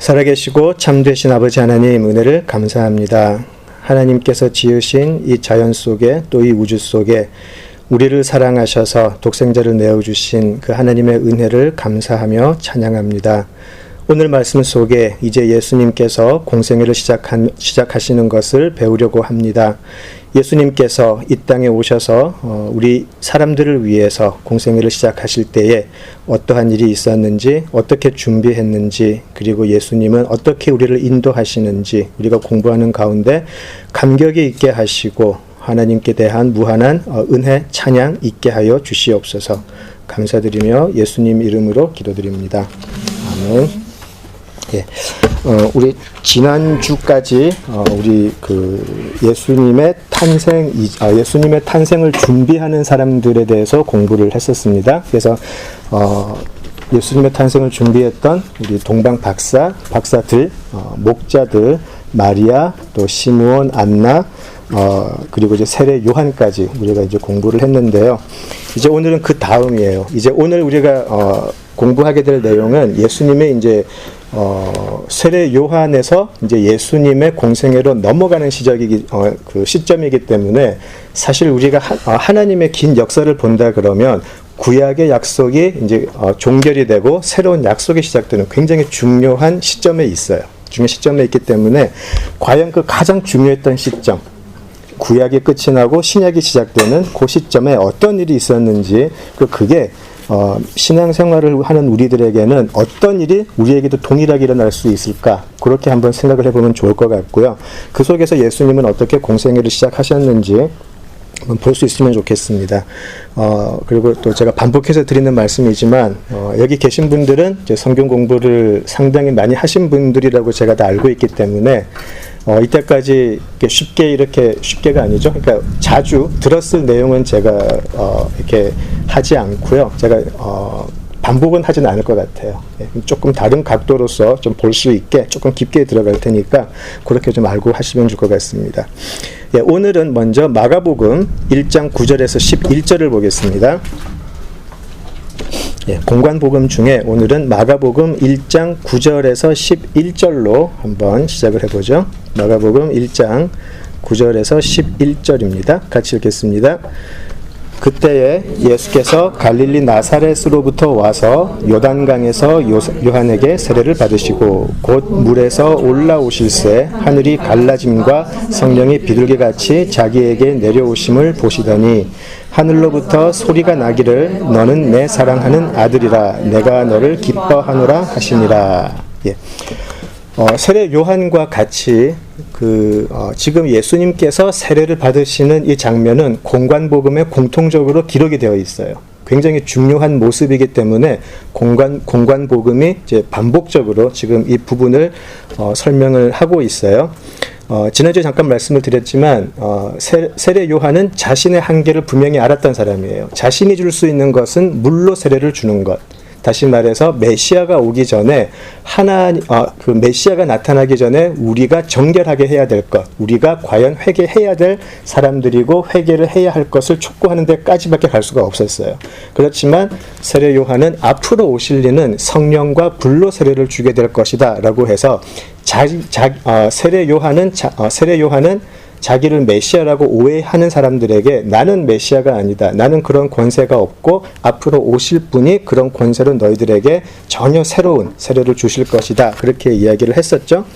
살아계시고 참되신 아버지 하나님 은혜를 감사합니다. 하나님께서 지으신 이 자연 속에 또 이 우주 속에 우리를 사랑하셔서 독생자를 내어주신 그 하나님의 은혜를 감사하며 찬양합니다. 오늘 말씀 속에 이제 예수님께서 공생애를 시작하시는 것을 배우려고 합니다. 예수님께서 이 땅에 오셔서 우리 사람들을 위해서 공생애를 시작하실 때에 어떠한 일이 있었는지, 어떻게 준비했는지, 그리고 예수님은 어떻게 우리를 인도하시는지 우리가 공부하는 가운데 감격이 있게 하시고 하나님께 대한 무한한 은혜, 찬양 있게 하여 주시옵소서. 감사드리며 예수님 이름으로 기도드립니다. 아멘. 예, 우리 지난주까지 우리 예수님의 탄생을 준비하는 사람들에 대해서 공부를 했었습니다. 그래서 예수님의 탄생을 준비했던 우리 동방 박사들, 목자들, 마리아, 또 시므온, 안나, 그리고 이제 세례 요한까지 우리가 이제 공부를 했는데요. 이제 오늘은 그 다음이에요. 이제 오늘 우리가 공부하게 될 내용은 예수님의 이제 세례 요한에서 이제 예수님의 공생애로 넘어가는 시점이기 때문에 사실 우리가 하나님의 긴 역사를 본다 그러면 구약의 약속이 이제 종결이 되고 새로운 약속이 시작되는 굉장히 중요한 시점에 있어요. 중요한 시점에 있기 때문에 과연 그 가장 중요했던 시점, 구약이 끝이 나고 신약이 시작되는 그 시점에 어떤 일이 있었는지 그게 신앙생활을 하는 우리들에게는 어떤 일이 우리에게도 동일하게 일어날 수 있을까, 그렇게 한번 생각을 해보면 좋을 것 같고요. 그 속에서 예수님은 어떻게 공생애를 시작하셨는지 한번 볼 수 있으면 좋겠습니다. 그리고 또 제가 반복해서 드리는 말씀이지만 여기 계신 분들은 이제 성경 공부를 상당히 많이 하신 분들이라고 제가 다 알고 있기 때문에 이때까지 쉽게가 아니죠. 그러니까 자주 들었을 내용은 제가 이렇게 하지 않고요. 제가 반복은 하진 않을 것 같아요. 조금 다른 각도로서 좀 볼 수 있게 조금 깊게 들어갈 테니까 그렇게 좀 알고 하시면 좋을 것 같습니다. 예, 오늘은 먼저 마가복음 1장 9절에서 11절을 보겠습니다. 예, 공관복음 중에 오늘은 마가복음 1장 9절에서 11절로 한번 시작을 해보죠. 마가복음 1장 9절에서 11절입니다. 같이 읽겠습니다. 그때에 예수께서 갈릴리 나사렛으로부터 와서 요단강에서 요한에게 세례를 받으시고 곧 물에서 올라오실새 하늘이 갈라짐과 성령이 비둘기같이 자기에게 내려오심을 보시더니 하늘로부터 소리가 나기를 너는 내 사랑하는 아들이라 내가 너를 기뻐하노라 하시니라. 예. 세례 요한과 같이 지금 예수님께서 세례를 받으시는 이 장면은 공관복음에 공통적으로 기록이 되어 있어요. 굉장히 중요한 모습이기 때문에 공관복음이 이제 반복적으로 지금 이 부분을 설명을 하고 있어요. 지난주에 잠깐 말씀을 드렸지만 세례 요한은 자신의 한계를 분명히 알았던 사람이에요. 자신이 줄 수 있는 것은 물로 세례를 주는 것. 다시 말해서 메시아가 오기 전에 그 메시아가 나타나기 전에 우리가 정결하게 해야 될 것, 우리가 과연 회개해야 될 사람들이고 회개를 해야 할 것을 촉구하는 데까지밖에 갈 수가 없었어요. 그렇지만 세례 요한은 앞으로 오실 이는 성령과 불로 세례를 주게 될 것이다 라고 해서 세례 요한은 자기를 메시아라고 오해하는 사람들에게 나는 메시아가 아니다. 나는 그런 권세가 없고 앞으로 오실 분이 그런 권세로 너희들에게 전혀 새로운 세례를 주실 것이다. 그렇게 이야기를 했었죠.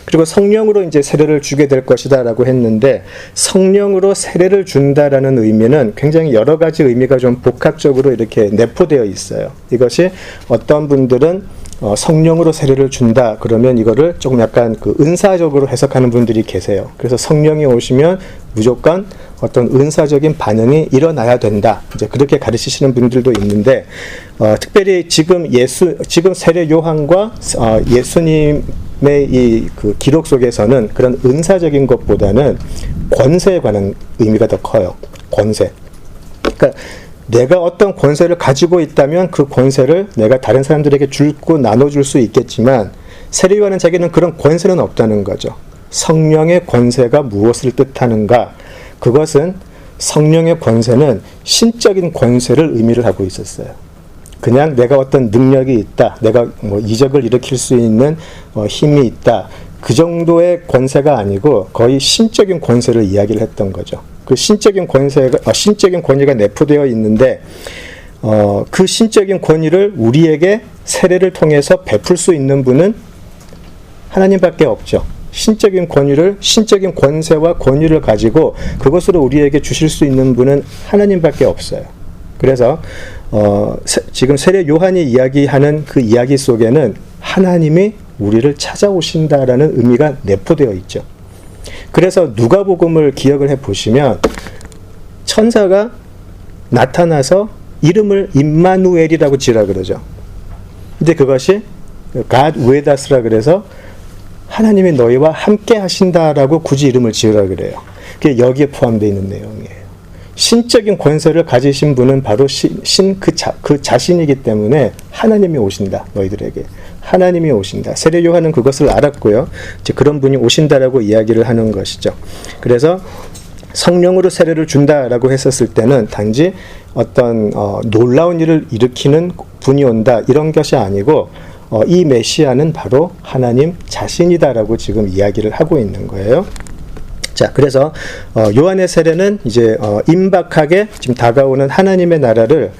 그리고 성령으로 이제 세례를 주게 될 것이다 라고 했는데 성령으로 세례를 준다라는 의미는 굉장히 여러 가지 의미가 좀 복합적으로 이렇게 내포되어 있어요. 이것이 어떤 분들은 성령으로 세례를 준다 그러면 이거를 조금 약간 은사적으로 해석하는 분들이 계세요. 그래서 성령이 오시면 무조건 어떤 은사적인 반응이 일어나야 된다, 이제 그렇게 가르치시는 분들도 있는데 특별히 지금 세례 요한과 예수님의 이 기록 속에서는 그런 은사적인 것보다는 권세에 관한 의미가 더 커요. 권세. 그러니까 내가 어떤 권세를 가지고 있다면 그 권세를 내가 다른 사람들에게 주고 나눠줄 수 있겠지만 세례 요한은 자기는 그런 권세는 없다는 거죠. 성령의 권세가 무엇을 뜻하는가? 그것은 성령의 권세는 신적인 권세를 의미를 하고 있었어요. 그냥 내가 어떤 능력이 있다, 내가 뭐 이적을 일으킬 수 있는 힘이 있다, 그 정도의 권세가 아니고 거의 신적인 권세를 이야기를 했던 거죠. 그 신적인 권위가 내포되어 있는데 그 신적인 권위를 우리에게 세례를 통해서 베풀 수 있는 분은 하나님밖에 없죠. 신적인 권세와 권위를 가지고 그것으로 우리에게 주실 수 있는 분은 하나님밖에 없어요. 그래서 지금 세례 요한이 이야기하는 그 이야기 속에는 하나님이 우리를 찾아오신다라는 의미가 내포되어 있죠. 그래서 누가복음을 기억을 해보시면 천사가 나타나서 이름을 임마누엘이라고 지으라 그러죠. 근데 그것이 God with us라 그래서 하나님이 너희와 함께 하신다라고 굳이 이름을 지으라 그래요. 그게 여기에 포함되어 있는 내용이에요. 신적인 권세를 가지신 분은 바로 그 자신이기 때문에 하나님이 오신다. 너희들에게. 하나님이 오신다. 세례 요한은 그것을 알았고요. 이제 그런 분이 오신다라고 이야기를 하는 것이죠. 그래서 성령으로 세례를 준다라고 했었을 때는 단지 어떤 놀라운 일을 일으키는 분이 온다 이런 것이 아니고 이 메시아는 바로 하나님 자신이다라고 지금 이야기를 하고 있는 거예요. 자, 그래서 요한의 세례는 이제 임박하게 지금 다가오는 하나님의 나라를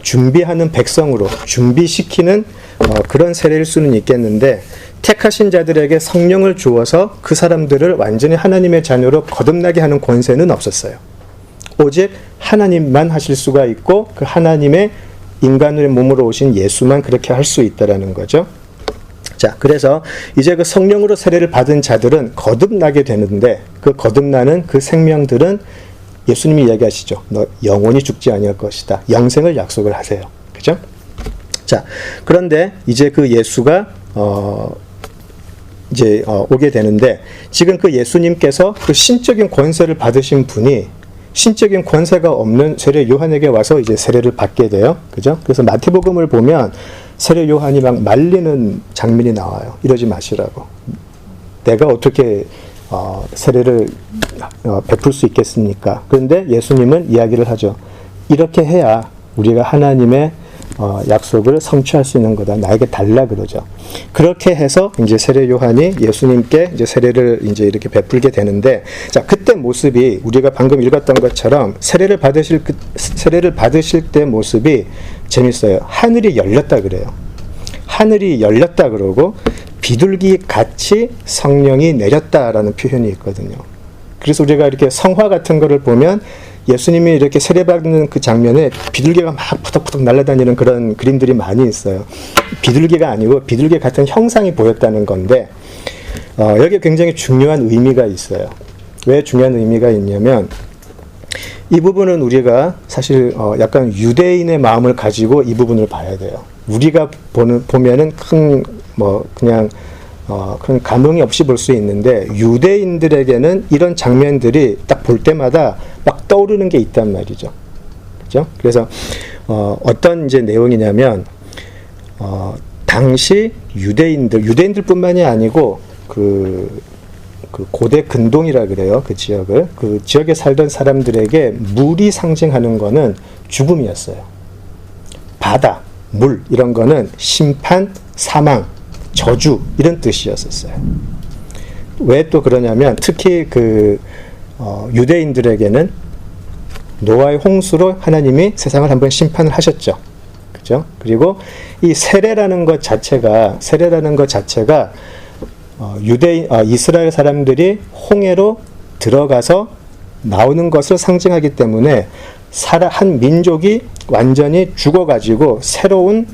준비하는 백성으로 준비시키는 그런 세례일 수는 있겠는데, 택하신 자들에게 성령을 주어서 그 사람들을 완전히 하나님의 자녀로 거듭나게 하는 권세는 없었어요. 오직 하나님만 하실 수가 있고 그 하나님의 인간의 몸으로 오신 예수만 그렇게 할 수 있다라는 거죠. 자, 그래서 이제 그 성령으로 세례를 받은 자들은 거듭나게 되는데, 그 거듭나는 그 생명들은 예수님이 이야기하시죠. 너 영원히 죽지 아니할 것이다. 영생을 약속을 하세요. 그죠? 자, 그런데 이제 그 예수가 오게 되는데, 지금 그 예수님께서 그 신적인 권세를 받으신 분이 신적인 권세가 없는 세례 요한에게 와서 이제 세례를 받게 돼요. 그죠? 그래서 마태복음을 보면 세례 요한이 막 말리는 장면이 나와요. 이러지 마시라고. 내가 어떻게 세례를 베풀 수 있겠습니까? 그런데 예수님은 이야기를 하죠. 이렇게 해야 우리가 하나님의 약속을 성취할 수 있는 거다. 나에게 달라 그러죠. 그렇게 해서 이제 세례 요한이 예수님께 이제 세례를 이제 이렇게 베풀게 되는데, 자, 그때 모습이 우리가 방금 읽었던 것처럼 세례를 받으실 때 모습이 재밌어요. 하늘이 열렸다 그래요. 하늘이 열렸다 그러고 비둘기 같이 성령이 내렸다라는 표현이 있거든요. 그래서 우리가 이렇게 성화 같은 거를 보면 예수님이 이렇게 세례받는 그 장면에 비둘기가 막 푸덕푸덕 날아다니는 그런 그림들이 많이 있어요. 비둘기가 아니고 비둘기 같은 형상이 보였다는 건데, 여기에 굉장히 중요한 의미가 있어요. 왜 중요한 의미가 있냐면, 이 부분은 우리가 사실 약간 유대인의 마음을 가지고 이 부분을 봐야 돼요. 우리가 보면은 그냥 감흥이 없이 볼 수 있는데, 유대인들에게는 이런 장면들이 딱 볼 때마다 막 떠오르는 게 있단 말이죠. 그죠? 그래서 어떤 이제 내용이냐면, 당시 유대인들뿐만이 아니고 그 고대 근동이라 그래요. 그 지역에 살던 사람들에게 물이 상징하는 거는 죽음이었어요. 바다, 물 이런 거는 심판, 사망, 저주 이런 뜻이었었어요. 왜 또 그러냐면, 특히 유대인들에게는 노아의 홍수로 하나님이 세상을 한번 심판을 하셨죠. 그죠? 그리고 이 세례라는 것 자체가 이스라엘 사람들이 홍해로 들어가서 나오는 것을 상징하기 때문에 한 민족이 완전히 죽어가지고 새로운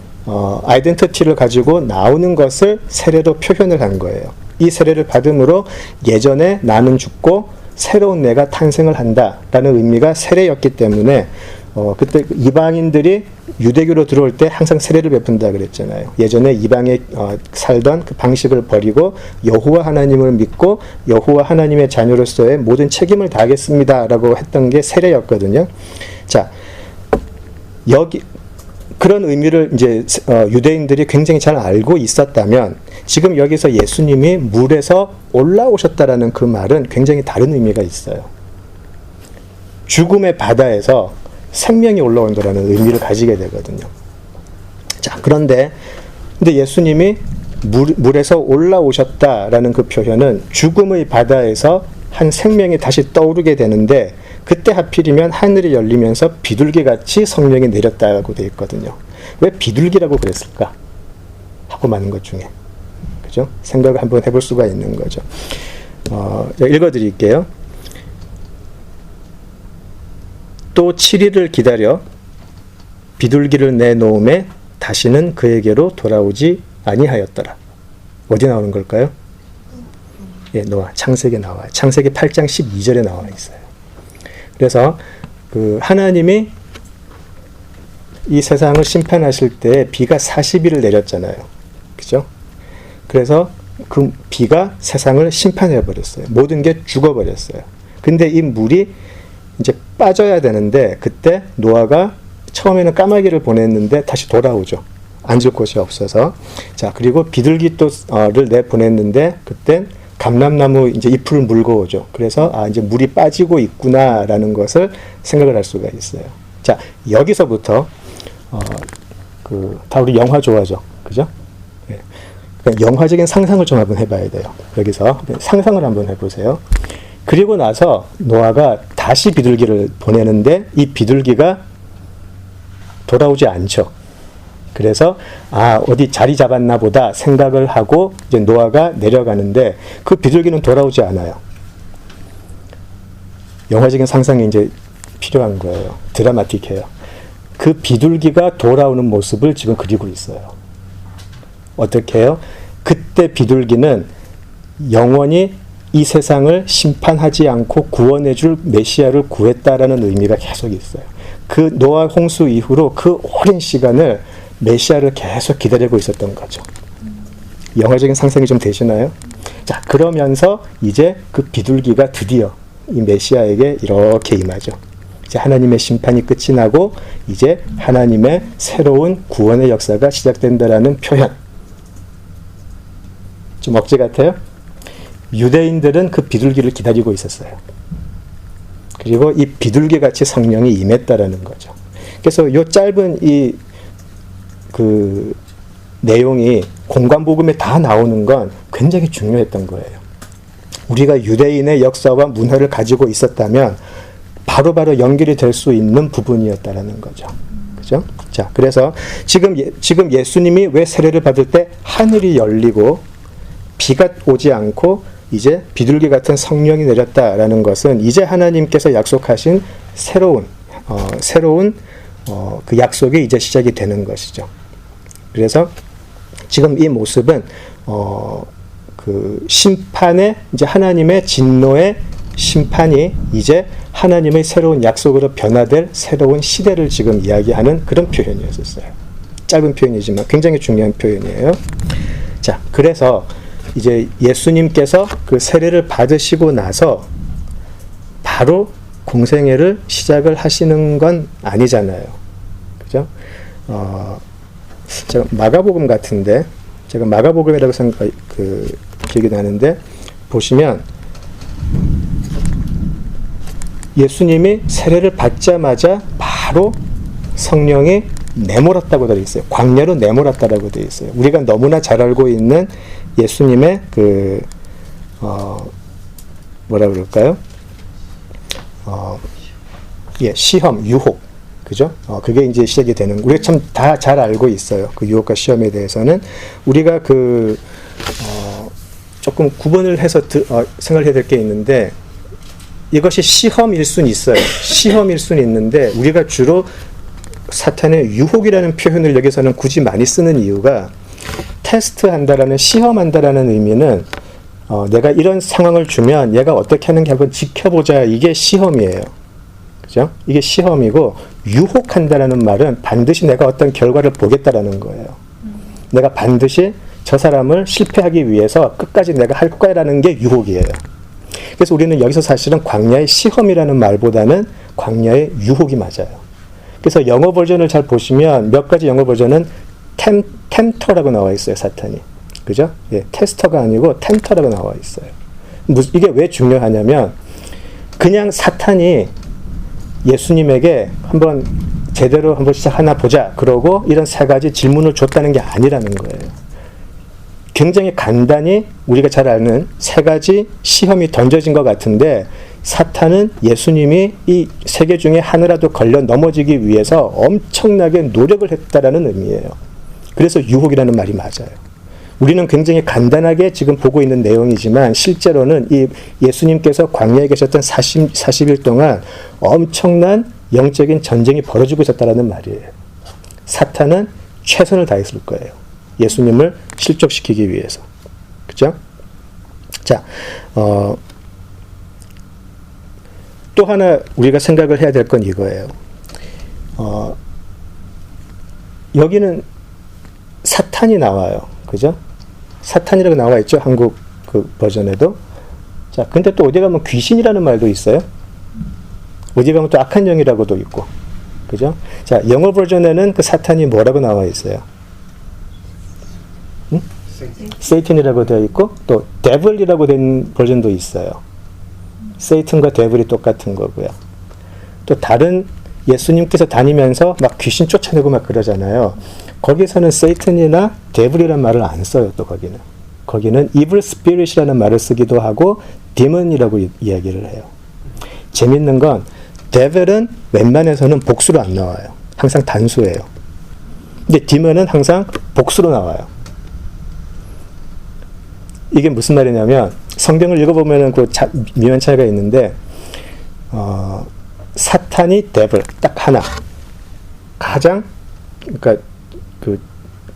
아이덴티티를 가지고 나오는 것을 세례로 표현을 한 거예요. 이 세례를 받음으로 예전에 나는 죽고 새로운 내가 탄생을 한다라는 의미가 세례였기 때문에 그때 이방인들이 유대교로 들어올 때 항상 세례를 베푼다 그랬잖아요. 예전에 이방에 살던 그 방식을 버리고 여호와 하나님을 믿고 여호와 하나님의 자녀로서의 모든 책임을 다하겠습니다라고 했던 게 세례였거든요. 자, 여기 그런 의미를 이제 유대인들이 굉장히 잘 알고 있었다면, 지금 여기서 예수님이 물에서 올라오셨다라는 그 말은 굉장히 다른 의미가 있어요. 죽음의 바다에서 생명이 올라온다라는 의미를 가지게 되거든요. 자, 근데 예수님이 물에서 올라오셨다라는 그 표현은 죽음의 바다에서 한 생명이 다시 떠오르게 되는데, 그때 하필이면 하늘이 열리면서 비둘기같이 성령이 내렸다고 되어 있거든요. 왜 비둘기라고 그랬을까? 하고 많은 것 중에. 그죠? 생각을 한번 해볼 수가 있는 거죠. 읽어드릴게요. 또 7일을 기다려 비둘기를 내놓음에 다시는 그에게로 돌아오지 아니하였더라. 어디 나오는 걸까요? 예, 노아 창세기에 나와요. 창세기 8장 12절에 나와 있어요. 그래서 그 하나님이 이 세상을 심판하실 때 비가 40일을 내렸잖아요. 그죠? 그래서 그 비가 세상을 심판해 버렸어요. 모든 게 죽어 버렸어요. 근데 이 물이 이제 빠져야 되는데, 그때 노아가 처음에는 까마귀를 보냈는데 다시 돌아오죠. 앉을 곳이 없어서. 자, 그리고 비둘기 또를 내보냈는데, 그땐 감람나무 이제 잎을 물고 오죠. 그래서 이제 물이 빠지고 있구나라는 것을 생각을 할 수가 있어요. 자, 여기서부터 다 우리 영화 좋아하죠, 그죠? 네. 그러니까 영화적인 상상을 좀 한번 해봐야 돼요. 여기서 상상을 한번 해보세요. 그리고 나서 노아가 다시 비둘기를 보내는데 이 비둘기가 돌아오지 않죠. 그래서 어디 자리 잡았나 보다 생각을 하고 이제 노아가 내려가는데 그 비둘기는 돌아오지 않아요. 영화적인 상상이 이제 필요한 거예요. 드라마틱해요. 그 비둘기가 돌아오는 모습을 지금 그리고 있어요. 어떻게 해요? 그때 비둘기는 영원히 이 세상을 심판하지 않고 구원해줄 메시아를 구했다라는 의미가 계속 있어요. 그 노아 홍수 이후로 그 오랜 시간을 메시아를 계속 기다리고 있었던 거죠. 영화적인 상상이 좀 되시나요? 자, 그러면서 이제 그 비둘기가 드디어 이 메시아에게 이렇게 임하죠. 이제 하나님의 심판이 끝이 나고 이제 하나님의 새로운 구원의 역사가 시작된다라는 표현. 좀 억지 같아요? 유대인들은 그 비둘기를 기다리고 있었어요. 그리고 이 비둘기같이 성령이 임했다라는 거죠. 그래서 이 짧은 그 내용이 공관복음에 다 나오는 건 굉장히 중요했던 거예요. 우리가 유대인의 역사와 문화를 가지고 있었다면 바로바로 연결이 될 수 있는 부분이었다라는 거죠. 그죠? 자, 그래서 지금 예수님이 왜 세례를 받을 때 하늘이 열리고 비가 오지 않고 이제 비둘기 같은 성령이 내렸다라는 것은 이제 하나님께서 약속하신 새로운 그 약속이 이제 시작이 되는 것이죠. 그래서 지금 이 모습은 그 심판의 이제 하나님의 진노의 심판이 이제 하나님의 새로운 약속으로 변화될 새로운 시대를 지금 이야기하는 그런 표현이었어요. 짧은 표현이지만 굉장히 중요한 표현이에요. 자, 그래서 이제 예수님께서 그 세례를 받으시고 나서 바로 공생애를 시작을 하시는 건 아니잖아요. 그죠? 제가 마가복음 같은데, 제가 마가복음이라고 기억이 나는데, 보시면 예수님이 세례를 받자마자 바로 성령이 내몰았다고 되어 있어요. 광야로 내몰았다라고 되어 있어요. 우리가 너무나 잘 알고 있는 예수님의 뭐라 그럴까요? 시험, 유혹. 그죠? 그게 이제 시작이 되는, 우리가 참 다 잘 알고 있어요. 그 유혹과 시험에 대해서는. 우리가 조금 구분을 해서 생각을 해야 될 게 있는데, 이것이 시험일 수는 있어요. 시험일 수는 있는데, 우리가 주로 사탄의 유혹이라는 표현을 여기서는 굳이 많이 쓰는 이유가, 테스트한다라는, 시험한다라는 의미는 내가 이런 상황을 주면 얘가 어떻게 하는지 한번 지켜보자, 이게 시험이에요. 그죠? 이게 시험이고, 유혹한다라는 말은 반드시 내가 어떤 결과를 보겠다라는 거예요. 내가 반드시 저 사람을 실패하기 위해서 끝까지 내가 할 거야라는 게 유혹이에요. 그래서 우리는 여기서 사실은 광야의 시험이라는 말보다는 광야의 유혹이 맞아요. 그래서 영어 버전을 잘 보시면 몇 가지 영어 버전은 템터라고 나와 있어요, 사탄이. 그죠? 예, 테스터가 아니고 템터라고 나와 있어요. 이게 왜 중요하냐면, 그냥 사탄이 예수님에게 한번 제대로 한번 시작하나 보자. 그러고 이런 세 가지 질문을 줬다는 게 아니라는 거예요. 굉장히 간단히 우리가 잘 아는 세 가지 시험이 던져진 것 같은데 사탄은 예수님이 이 세 개 중에 하나라도 걸려 넘어지기 위해서 엄청나게 노력을 했다라는 의미예요. 그래서 유혹이라는 말이 맞아요. 우리는 굉장히 간단하게 지금 보고 있는 내용이지만 실제로는 이 예수님께서 광야에 계셨던 40일 동안 엄청난 영적인 전쟁이 벌어지고 있었다는 말이에요. 사탄은 최선을 다했을 거예요. 예수님을 실족시키기 위해서. 그죠? 자, 또 하나 우리가 생각을 해야 될 건 이거예요. 여기는 사탄이 나와요. 그죠? 사탄이라고 나와 있죠. 한국 그 버전에도. 자, 근데 또 어디 가면 귀신이라는 말도 있어요. 어디 가면 또 악한 영이라고도 있고. 그죠? 자, 영어 버전에는 그 사탄이 뭐라고 나와 있어요? 응? 세이튼이라고 되어 있고, 또 데블이라고 된 버전도 있어요. 세이튼과 데블이 똑같은 거고요. 또 다른 예수님께서 다니면서 막 귀신 쫓아내고 막 그러잖아요. 거기서는 세이튼이나 데블이라는 말을 안 써요. 또 거기는 evil spirit이라는 말을 쓰기도 하고 demon이라고 이야기를 해요. 재밌는 건 devil은 웬만해서는 복수로 안 나와요. 항상 단수예요. 근데 demon은 항상 복수로 나와요. 이게 무슨 말이냐면 성경을 읽어보면은 그 미묘한 차이가 있는데 사탄이 데블 딱 하나 가장 그러니까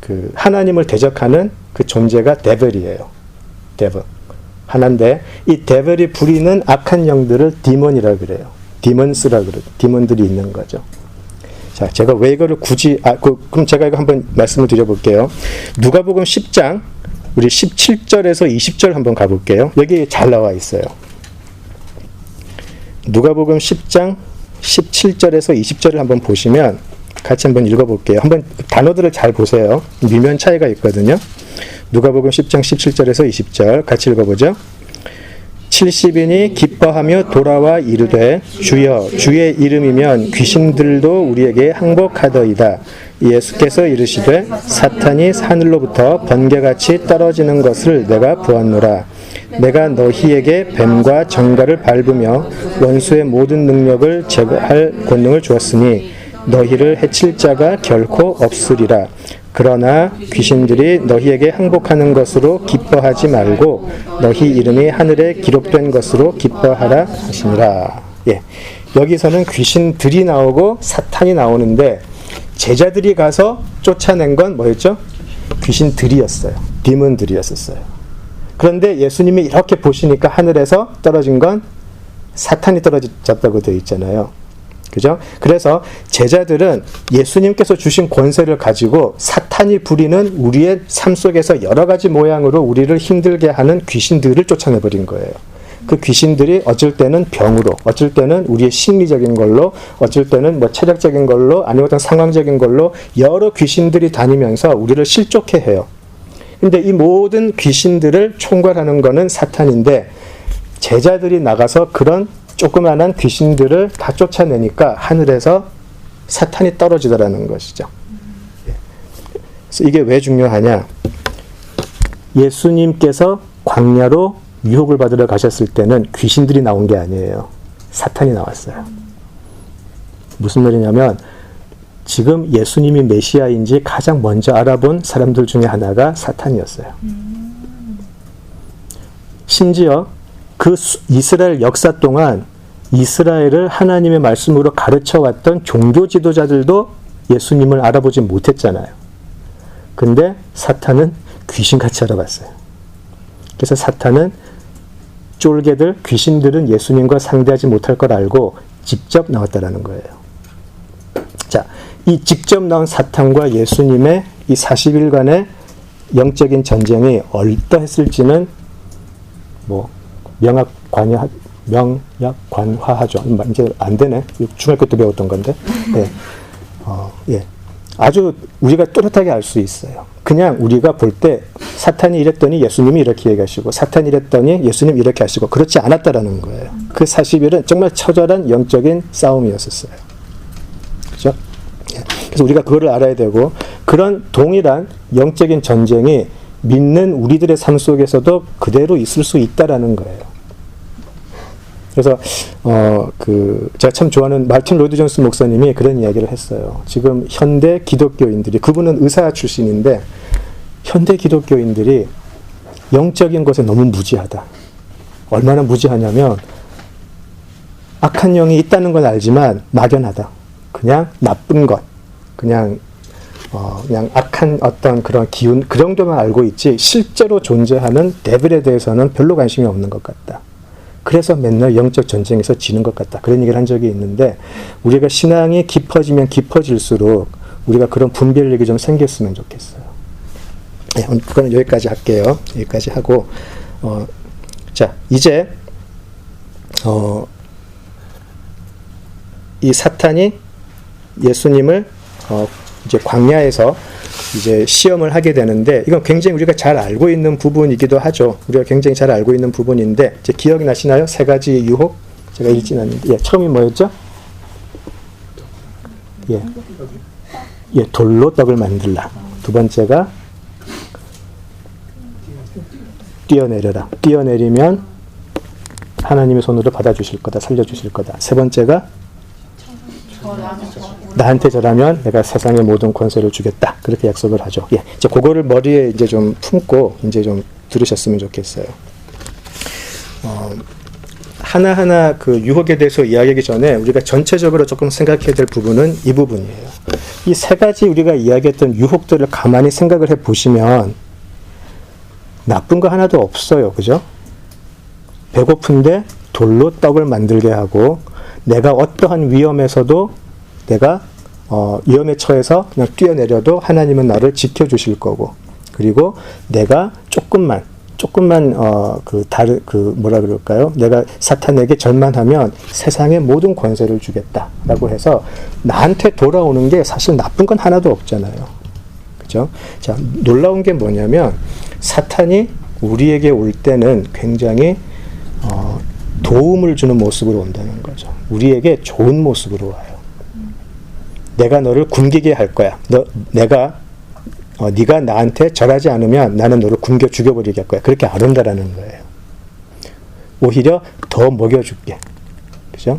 그 하나님을 대적하는 그 존재가 데블이에요. 데블 하나인데 이 데블이 부리는 악한 영들을 디몬이라 그래요. 디먼스라 그래요. 디몬들이 있는 거죠. 자, 제가 왜 이거를 굳이 그럼 제가 이거 한번 말씀을 드려볼게요. 누가복음 10장 우리 17절에서 20절 한번 가볼게요. 여기 잘 나와 있어요. 누가복음 10장 17절에서 20절을 한번 보시면 같이 한번 읽어볼게요. 한번 단어들을 잘 보세요. 미묘한 차이가 있거든요. 누가복음 10장 17절에서 20절 같이 읽어보죠. 70인이 기뻐하며 돌아와 이르되 주여 주의 이름이면 귀신들도 우리에게 항복하더이다. 예수께서 이르시되 사탄이 하늘로부터 번개같이 떨어지는 것을 내가 보았노라. 내가 너희에게 뱀과 정갈을 밟으며 원수의 모든 능력을 제거할 권능을 주었으니 너희를 해칠 자가 결코 없으리라. 그러나 귀신들이 너희에게 항복하는 것으로 기뻐하지 말고 너희 이름이 하늘에 기록된 것으로 기뻐하라 하시니라. 예. 여기서는 귀신들이 나오고 사탄이 나오는데 제자들이 가서 쫓아낸 건 뭐였죠? 귀신들이었어요. 디몬들이었어요. 그런데 예수님이 이렇게 보시니까 하늘에서 떨어진 건 사탄이 떨어졌다고 되어 있잖아요. 그죠? 그래서 제자들은 예수님께서 주신 권세를 가지고 사탄이 부리는 우리의 삶 속에서 여러 가지 모양으로 우리를 힘들게 하는 귀신들을 쫓아내버린 거예요. 그 귀신들이 어쩔 때는 병으로, 어쩔 때는 우리의 심리적인 걸로, 어쩔 때는 뭐 체력적인 걸로, 아니면 어떤 상황적인 걸로 여러 귀신들이 다니면서 우리를 실족해 해요. 근데 이 모든 귀신들을 총괄하는 거는 사탄인데 제자들이 나가서 그런 조그만한 귀신들을 다 쫓아내니까 하늘에서 사탄이 떨어지더라는 것이죠. 그래서 이게 왜 중요하냐? 예수님께서 광야로 유혹을 받으러 가셨을 때는 귀신들이 나온 게 아니에요. 사탄이 나왔어요. 무슨 말이냐면 지금 예수님이 메시아인지 가장 먼저 알아본 사람들 중에 하나가 사탄이었어요. 심지어 그 이스라엘 역사 동안 이스라엘을 하나님의 말씀으로 가르쳐왔던 종교 지도자들도 예수님을 알아보지 못했잖아요. 근데 사탄은 귀신같이 알아봤어요. 그래서 사탄은 쫄개들, 귀신들은 예수님과 상대하지 못할 걸 알고 직접 나왔다라는 거예요. 자, 이 직접 나온 사탄과 예수님의 이 40일간의 영적인 전쟁이 어떠했을지는 뭐 명약관화하죠. 이제 안 되네. 중학교 때 배웠던 건데. 예. 예. 아주 우리가 또렷하게 알 수 있어요. 그냥 우리가 볼 때 사탄이 이랬더니 예수님이 이렇게 얘기하시고 사탄이 이랬더니 예수님이 이렇게 하시고 그렇지 않았다라는 거예요. 그 40일은 정말 처절한 영적인 싸움이었었어요. 그죠? 그래서 우리가 그거를 알아야 되고, 그런 동일한 영적인 전쟁이 믿는 우리들의 삶 속에서도 그대로 있을 수 있다라는 거예요. 그래서 제가 참 좋아하는 마틴 로이드 존스 목사님이 그런 이야기를 했어요. 지금 현대 기독교인들이, 그분은 의사 출신인데, 현대 기독교인들이 영적인 것에 너무 무지하다. 얼마나 무지하냐면 악한 영이 있다는 건 알지만 막연하다. 그냥 나쁜 것, 그냥 악한 어떤 그런 기운, 그 정도만 알고 있지 실제로 존재하는 데빌에 대해서는 별로 관심이 없는 것 같다. 그래서 맨날 영적 전쟁에서 지는 것 같다. 그런 얘기를 한 적이 있는데, 우리가 신앙이 깊어지면 깊어질수록 우리가 그런 분별력이 좀 생겼으면 좋겠어요. 네, 그거는 여기까지 할게요. 여기까지 하고, 자, 이제 이 사탄이 예수님을 이제 광야에서 이제 시험을 하게 되는데, 이건 굉장히 우리가 잘 알고 있는 부분이기도 하죠. 우리가 굉장히 잘 알고 있는 부분인데, 이제 기억이 나시나요? 세 가지 유혹 제가 읽진 않는데, 처음이 뭐였죠? 돌로 떡을 만들라. 두 번째가 뛰어내려라. 뛰어내리면 하나님의 손으로 받아주실 거다, 살려주실 거다. 세 번째가 나한테 절하면 내가 세상의 모든 권세를 주겠다. 그렇게 약속을 하죠. 이제 그거를 머리에 이제 좀 품고 이제 좀 들으셨으면 좋겠어요. 하나하나 그 유혹에 대해서 이야기하기 전에 우리가 전체적으로 조금 생각해야 될 부분은 이 부분이에요. 이 세 가지 우리가 이야기했던 유혹들을 가만히 생각을 해 보시면 나쁜 거 하나도 없어요. 그죠? 배고픈데 돌로 떡을 만들게 하고, 내가 어떠한 위험에서도 내가 위험에 처해서 그냥 뛰어내려도 하나님은 나를 지켜주실 거고, 그리고 내가 조금만 뭐라 그럴까요? 내가 사탄에게 절만하면 세상의 모든 권세를 주겠다라고 해서 나한테 돌아오는 게 사실 나쁜 건 하나도 없잖아요. 그죠? 자, 놀라운 게 뭐냐면 사탄이 우리에게 올 때는 굉장히 도움을 주는 모습으로 온다는 거죠. 우리에게 좋은 모습으로 와요. 내가 너를 굶기게 할 거야. 네가 나한테 절하지 않으면 나는 너를 굶겨 죽여버리게 할 거야. 그렇게 안 온다라는 거예요. 오히려 더 먹여줄게. 그죠?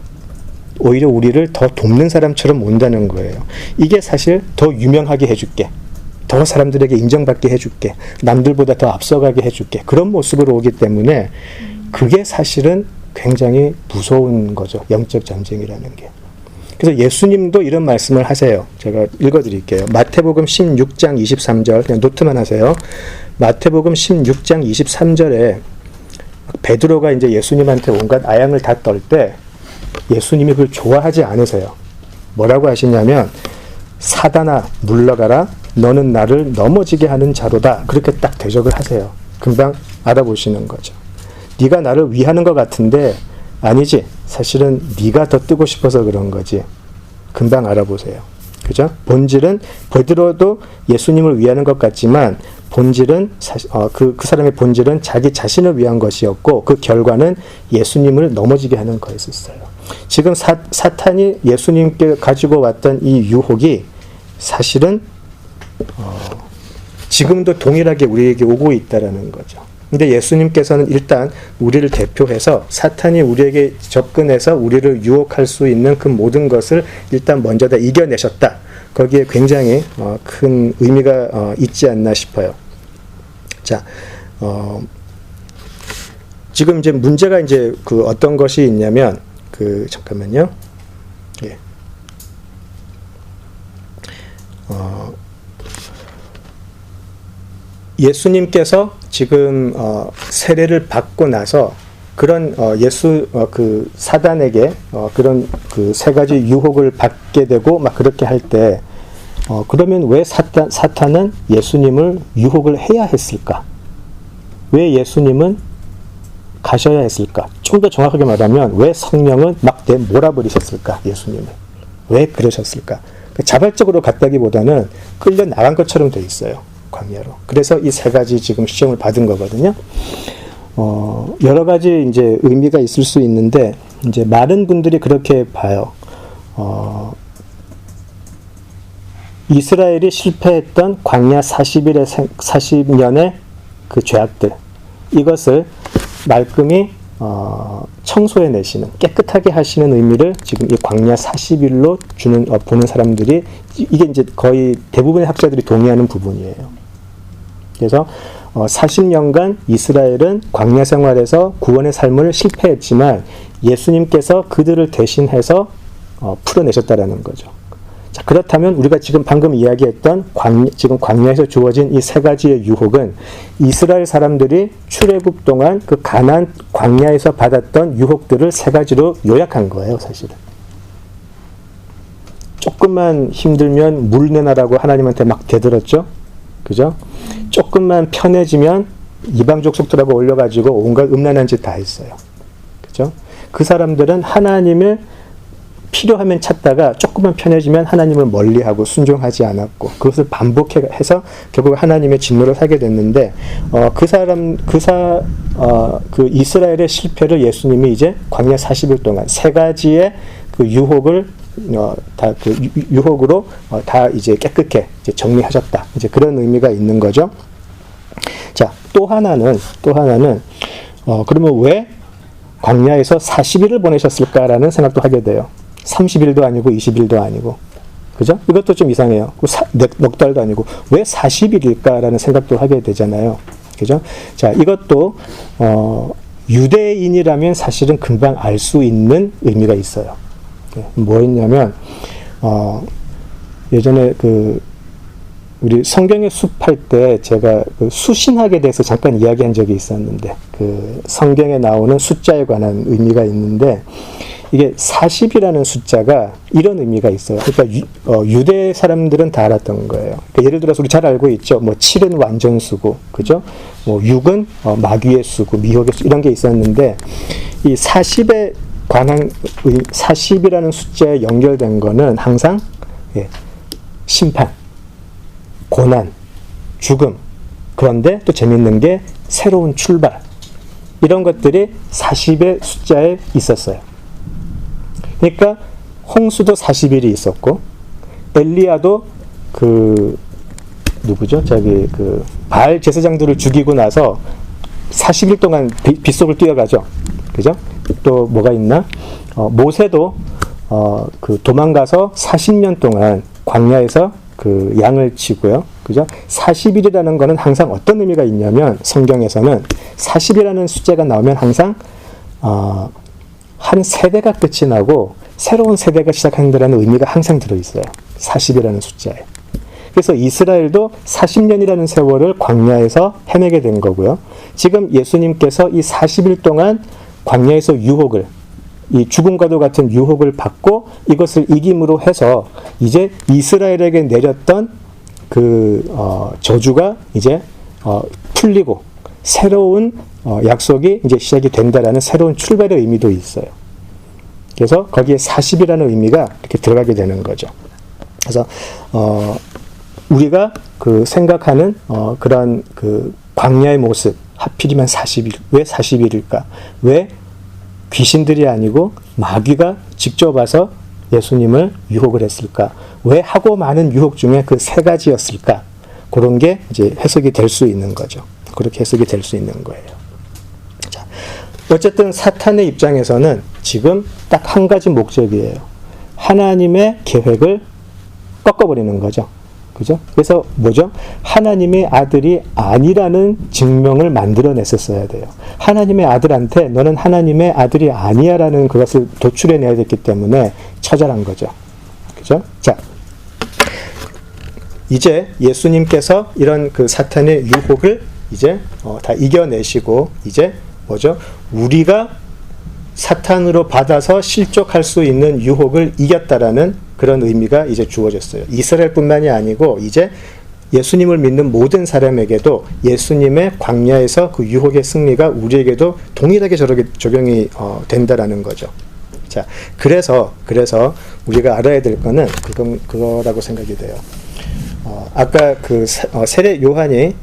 오히려 우리를 더 돕는 사람처럼 온다는 거예요. 이게 사실 더 유명하게 해줄게. 더 사람들에게 인정받게 해줄게. 남들보다 더 앞서가게 해줄게. 그런 모습으로 오기 때문에 그게 사실은 굉장히 무서운 거죠. 영적 전쟁이라는 게. 그래서 예수님도 이런 말씀을 하세요. 제가 읽어드릴게요. 마태복음 16장 23절, 그냥 노트만 하세요. 마태복음 16장 23절에 베드로가 이제 예수님한테 온갖 아양을 다 떨 때 예수님이 그걸 좋아하지 않으세요. 뭐라고 하시냐면, 사단아 물러가라, 너는 나를 넘어지게 하는 자로다. 그렇게 딱 대적을 하세요. 금방 알아보시는 거죠. 네가 나를 위하는 것 같은데 아니지. 사실은 네가 더 뜨고 싶어서 그런 거지. 금방 알아보세요. 그죠? 본질은, 베드로도 예수님을 위하는 것 같지만 본질은 그 사람의 본질은 자기 자신을 위한 것이었고, 그 결과는 예수님을 넘어지게 하는 거였어요. 지금 사탄이 예수님께 가지고 왔던 이 유혹이 사실은 지금도 동일하게 우리에게 오고 있다라는 거죠. 근데 예수님께서는 일단 우리를 대표해서 사탄이 우리에게 접근해서 우리를 유혹할 수 있는 그 모든 것을 일단 먼저 다 이겨내셨다. 거기에 굉장히 큰 의미가 있지 않나 싶어요. 자, 지금 이제 문제가 이제 그 어떤 것이 있냐면, 잠깐만요. 예. 예수님께서 지금 세례를 받고 나서 그런 그 사단에게 그런 그 세 가지 유혹을 받게 되고 막 그렇게 할 때 그러면 왜 사탄은 예수님을 유혹을 해야 했을까? 왜 예수님은 가셔야 했을까? 좀 더 정확하게 말하면 왜 성령은 막 몰아버리셨을까? 예수님을 왜 그러셨을까? 자발적으로 갔다기보다는 끌려 나간 것처럼 돼 있어요. 광야로. 그래서 이 세 가지 지금 시험을 받은 거거든요. 여러 가지 이제 의미가 있을 수 있는데, 이제 많은 분들이 그렇게 봐요. 이스라엘이 실패했던 광야 40년의 그 죄악들, 이것을 말끔히 청소해내시는, 깨끗하게 하시는 의미를 지금 이 광야 40일로 보는 사람들이, 이게 이제 거의 대부분의 학자들이 동의하는 부분이에요. 그래서 40년간 이스라엘은 광야 생활에서 구원의 삶을 실패했지만 예수님께서 그들을 대신해서 풀어내셨다라는 거죠. 자, 그렇다면 우리가 지금 방금 이야기했던 지금 광야에서 주어진 이 세 가지의 유혹은 이스라엘 사람들이 출애굽 동안 그 가나안 광야에서 받았던 유혹들을 세 가지로 요약한 거예요, 사실은. 조금만 힘들면 물 내놔라고 하나님한테 막 대들었죠. 그죠? 조금만 편해지면 이방 족속들하고 올려가지고 온갖 음란한 짓 다 했어요. 그죠? 그 사람들은 하나님을 필요하면 찾다가 조금만 편해지면 하나님을 멀리하고 순종하지 않았고, 그것을 반복해서 결국 하나님의 진노를 사게 됐는데, 그 이스라엘의 실패를 예수님이 이제 광야 40일 동안 세 가지의 그 유혹을 유혹으로 다 이제 깨끗게 이제 정리하셨다. 이제 그런 의미가 있는 거죠. 자, 또 하나는 그러면 왜 광야에서 40일을 보내셨을까라는 생각도 하게 돼요. 30일도 아니고 20일도 아니고, 그죠? 이것도 좀 이상해요. 넉 달도 아니고 왜 40일일까라는 생각도 하게 되잖아요. 그죠? 자, 이것도 유대인이라면 사실은 금방 알 수 있는 의미가 있어요. 뭐였냐면 예전에 우리 성경의 숲 할 때 제가 수신학에 대해서 잠깐 이야기한 적이 있었는데, 그 성경에 나오는 숫자에 관한 의미가 있는데, 이게 40이라는 숫자가 이런 의미가 있어요. 그러니까 유대 사람들은 다 알았던 거예요. 그러니까 예를 들어서 우리 잘 알고 있죠. 뭐 7은 완전수고, 그죠? 뭐 6은 마귀의 수고, 미혹의 수, 이런 게 있었는데, 이 40에 관한 40이라는 숫자에 연결된 거는 항상 심판, 고난, 죽음, 그런데 또 재밌는 게 새로운 출발, 이런 것들이 40의 숫자에 있었어요. 그러니까 홍수도 40일이 있었고, 엘리야도 누구죠? 바알 제사장들을 죽이고 나서 40일 동안 빗속을 뛰어가죠. 그죠? 또 뭐가 있나? 모세도 도망가서 40년 동안 광야에서 양을 치고요. 그죠? 40일이라는 거는 항상 어떤 의미가 있냐면, 성경에서는 40이라는 숫자가 나오면 항상 한 세대가 끝이 나고 새로운 세대가 시작한다는 의미가 항상 들어있어요. 40이라는 숫자에. 그래서 이스라엘도 40년이라는 세월을 광야에서 헤매게 된 거고요. 지금 예수님께서 이 40일 동안 광야에서 유혹을, 이 죽음과도 같은 유혹을 받고 이것을 이김으로 해서 이제 이스라엘에게 내렸던 저주가 이제 풀리고 새로운 약속이 이제 시작이 된다라는 새로운 출발의 의미도 있어요. 그래서 거기에 40이라는 의미가 이렇게 들어가게 되는 거죠. 그래서 우리가 생각하는 그런 광야의 모습, 하필이면 40일, 왜 40일일까? 왜 귀신들이 아니고 마귀가 직접 와서 예수님을 유혹을 했을까? 왜 하고 많은 유혹 중에 그 세 가지였을까? 그런 게 이제 해석이 될 수 있는 거죠. 그렇게 해석이 될 수 있는 거예요. 자, 어쨌든 사탄의 입장에서는 지금 딱 한 가지 목적이에요. 하나님의 계획을 꺾어버리는 거죠. 그죠? 그래서 뭐죠? 하나님의 아들이 아니라는 증명을 만들어냈었어야 돼요. 하나님의 아들한테 너는 하나님의 아들이 아니야라는 그것을 도출해내야 됐기 때문에 처절한 거죠. 그죠? 자, 이제 예수님께서 이런 사탄의 유혹을 이제 다 이겨내시고 이제 뭐죠? 우리가 사탄으로 받아서 실족할 수 있는 유혹을 이겼다라는 그런 의미가 이제 주어졌어요. 이스라엘뿐만이 아니고 이제 예수님을 믿는 모든 사람에게도 예수님의 광야에서 그 유혹의 승리가 우리에게도 동일하게 적용이 된다라는 거죠. 자, 그래서 우리가 알아야 될 거는 그거라고 생각이 돼요. 아까 세례 요한이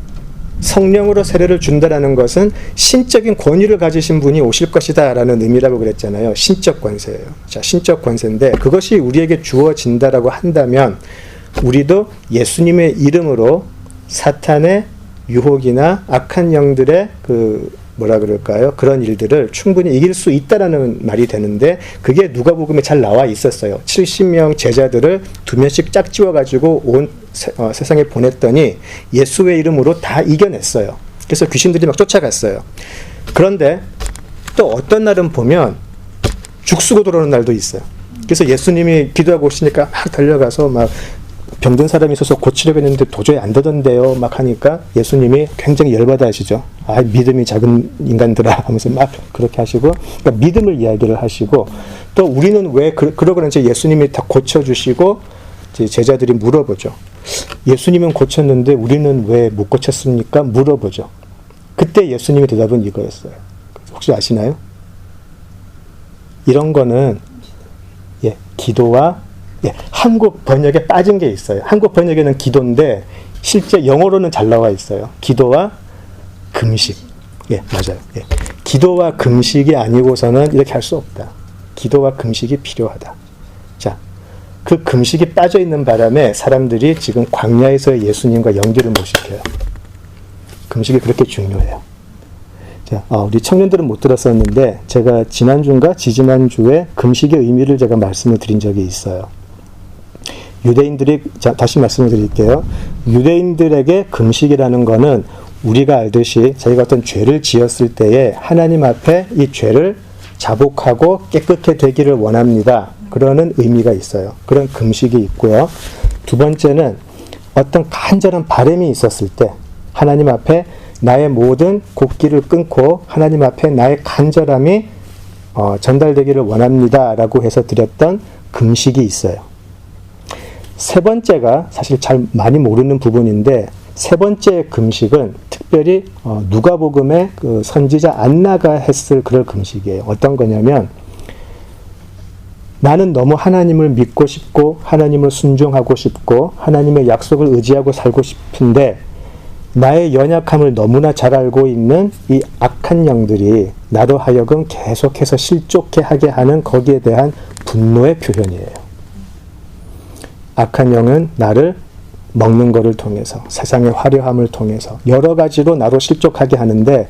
성령으로 세례를 준다라는 것은 신적인 권위를 가지신 분이 오실 것이다라는 의미라고 그랬잖아요. 신적 권세예요. 자, 신적 권세인데 그것이 우리에게 주어진다라고 한다면 우리도 예수님의 이름으로 사탄의 유혹이나 악한 영들의 뭐라 그럴까요? 그런 일들을 충분히 이길 수 있다라는 말이 되는데, 그게 누가복음에 잘 나와 있었어요. 70명 제자들을 2명씩 짝지워가지고 온 세상에 보냈더니 예수의 이름으로 다 이겨냈어요. 그래서 귀신들이 막 쫓아갔어요. 그런데 또 어떤 날은 보면 죽쓰고 돌아오는 날도 있어요. 그래서 예수님이 기도하고 오시니까 막 달려가서 막 병든 사람이 있어서 고치려고 했는데 도저히 안 되던데요 막 하니까 예수님이 굉장히 열받아 하시죠. 아, 믿음이 작은 인간들아 하면서 막 그렇게 하시고, 그러니까 믿음을 이야기를 하시고, 또 우리는 왜 그러고 이제 예수님이 다 고쳐주시고 이제 제자들이 물어보죠. 예수님은 고쳤는데 우리는 왜 못 고쳤습니까? 물어보죠. 그때 예수님의 대답은 이거였어요. 혹시 아시나요? 이런 거는 기도와 한국 번역에 빠진 게 있어요. 한국 번역에는 기도인데 실제 영어로는 잘 나와 있어요. 기도와 금식. 맞아요. 기도와 금식이 아니고서는 이렇게 할 수 없다. 기도와 금식이 필요하다. 자, 그 금식이 빠져 있는 바람에 사람들이 지금 광야에서 예수님과 연결을 못 시켜요. 금식이 그렇게 중요해요. 자, 우리 청년들은 못 들었었는데 제가 지난주인가 지지난주에 금식의 의미를 제가 말씀을 드린 적이 있어요. 유대인들이, 다시 말씀을 드릴게요. 유대인들에게 금식이라는 거는 우리가 알듯이 저희가 어떤 죄를 지었을 때에 하나님 앞에 이 죄를 자복하고 깨끗해 되기를 원합니다. 그러는 의미가 있어요. 그런 금식이 있고요. 두 번째는 어떤 간절한 바람이 있었을 때 하나님 앞에 나의 모든 곡기를 끊고 하나님 앞에 나의 간절함이 전달되기를 원합니다 라고 해서 드렸던 금식이 있어요. 세 번째가 사실 잘 많이 모르는 부분인데, 세 번째 금식은 특별히 누가복음의 그 선지자 안나가 했을 그럴 금식이에요. 어떤 거냐면, 나는 너무 하나님을 믿고 싶고 하나님을 순종하고 싶고 하나님의 약속을 의지하고 살고 싶은데 나의 연약함을 너무나 잘 알고 있는 이 악한 영들이 나로 하여금 계속해서 실족해 하게 하는 거기에 대한 분노의 표현이에요. 악한 영은 나를 먹는 것을 통해서, 세상의 화려함을 통해서 여러 가지로 나로 실족하게 하는데,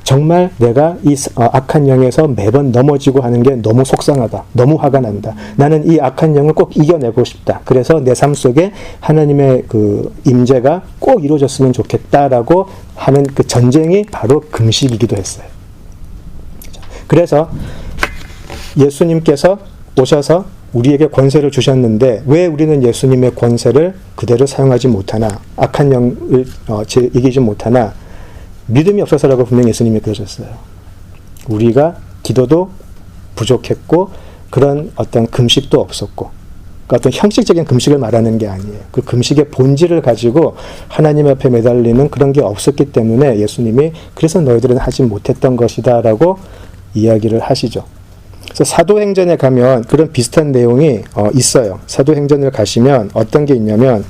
정말 내가 이 악한 영에서 매번 넘어지고 하는 게 너무 속상하다. 너무 화가 난다. 나는 이 악한 영을 꼭 이겨내고 싶다. 그래서 내 삶 속에 하나님의 그 임재가 꼭 이루어졌으면 좋겠다라고 하는 그 전쟁이 바로 금식이기도 했어요. 그래서 예수님께서 오셔서 우리에게 권세를 주셨는데 왜 우리는 예수님의 권세를 그대로 사용하지 못하나, 악한 영을 이기지 못하나? 믿음이 없어서라고 분명히 예수님이 그러셨어요. 우리가 기도도 부족했고 그런 어떤 금식도 없었고, 그러니까 어떤 형식적인 금식을 말하는 게 아니에요. 그 금식의 본질을 가지고 하나님 앞에 매달리는 그런 게 없었기 때문에 예수님이 그래서 너희들은 하지 못했던 것이다 라고 이야기를 하시죠. 그래서 사도행전에 가면 그런 비슷한 내용이 있어요. 사도행전을 가시면 어떤 게 있냐면,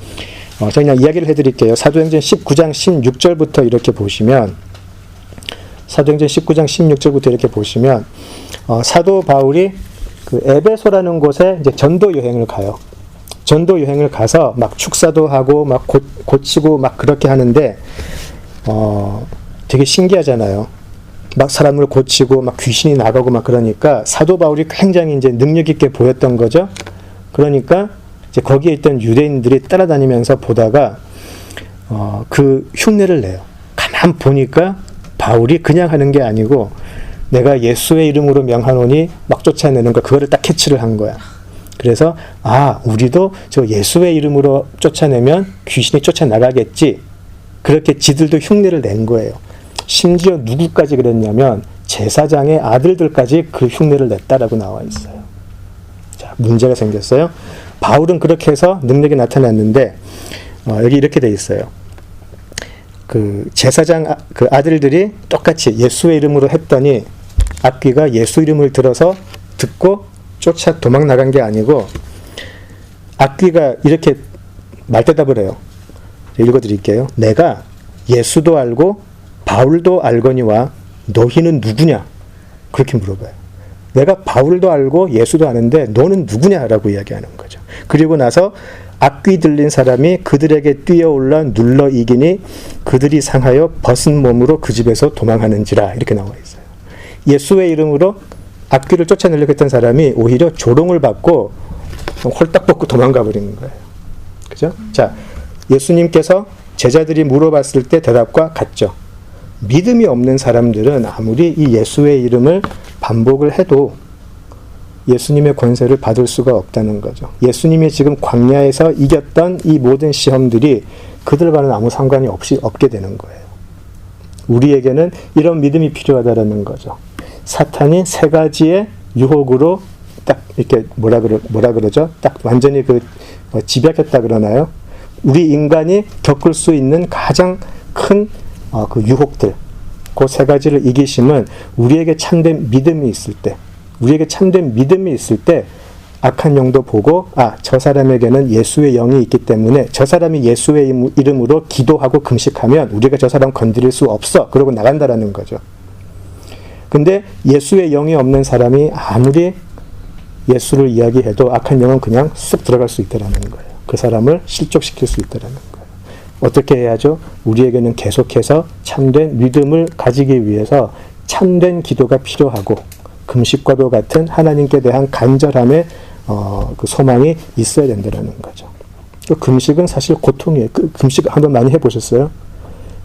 제가 그냥 이야기를 해드릴게요. 사도행전 19장 16절부터 이렇게 보시면, 사도행전 19장 16절부터 이렇게 보시면, 사도 바울이 그 에베소라는 곳에 이제 전도 여행을 가요. 전도 여행을 가서 막 축사도 하고 막 고치고 막 그렇게 하는데, 되게 신기하잖아요. 막 사람을 고치고 막 귀신이 나가고 막 그러니까 사도 바울이 굉장히 이제 능력 있게 보였던 거죠. 그러니까 이제 거기에 있던 유대인들이 따라다니면서 보다가 그 흉내를 내요. 가만 보니까 바울이 그냥 하는 게 아니고 내가 예수의 이름으로 명하노니 막 쫓아내는 거, 그거를 딱 캐치를 한 거야. 그래서 우리도 저 예수의 이름으로 쫓아내면 귀신이 쫓아나가겠지. 그렇게 지들도 흉내를 낸 거예요. 심지어 누구까지 그랬냐면 제사장의 아들들까지 그 흉내를 냈다라고 나와 있어요. 자, 문제가 생겼어요. 바울은 그렇게 해서 능력이 나타났는데 여기 이렇게 돼 있어요. 그 제사장 그 아들들이 똑같이 예수의 이름으로 했더니 악귀가 예수 이름을 들어서 듣고 쫓아 도망 나간 게 아니고 악귀가 이렇게 말대답을 해요. 읽어드릴게요. 내가 예수도 알고 바울도 알거니와 너희는 누구냐? 그렇게 물어봐요. 내가 바울도 알고 예수도 아는데 너는 누구냐라고 이야기하는 거죠. 그리고 나서 악귀 들린 사람이 그들에게 뛰어올라 눌러 이기니 그들이 상하여 벗은 몸으로 그 집에서 도망하는지라 이렇게 나와 있어요. 예수의 이름으로 악귀를 쫓아내려고 했던 사람이 오히려 조롱을 받고 홀딱 벗고 도망가 버리는 거예요. 그죠? 자, 예수님께서 제자들이 물어봤을 때 대답과 같죠. 믿음이 없는 사람들은 아무리 이 예수의 이름을 반복을 해도 예수님의 권세를 받을 수가 없다는 거죠. 예수님이 지금 광야에서 이겼던 이 모든 시험들이 그들과는 아무 상관이 없게 되는 거예요. 우리에게는 이런 믿음이 필요하다는 거죠. 사탄이 세 가지의 유혹으로 딱 이렇게 뭐라 그러죠? 딱 완전히 집약했다 그러나요? 우리 인간이 겪을 수 있는 가장 큰 그 유혹들, 그 세 가지를 이기심은 우리에게 참된 믿음이 있을 때, 악한 영도 보고 저 사람에게는 예수의 영이 있기 때문에 저 사람이 예수의 이름으로 기도하고 금식하면 우리가 저 사람 건드릴 수 없어. 그러고 나간다라는 거죠. 근데 예수의 영이 없는 사람이 아무리 예수를 이야기해도 악한 영은 그냥 쑥 들어갈 수 있다라는 거예요. 그 사람을 실족시킬 수 있다라는 거예요. 어떻게 해야죠? 우리에게는 계속해서 참된 믿음을 가지기 위해서 참된 기도가 필요하고 금식과도 같은 하나님께 대한 간절함의 그 소망이 있어야 된다는 거죠. 금식은 사실 고통이에요. 금식 한번 많이 해보셨어요?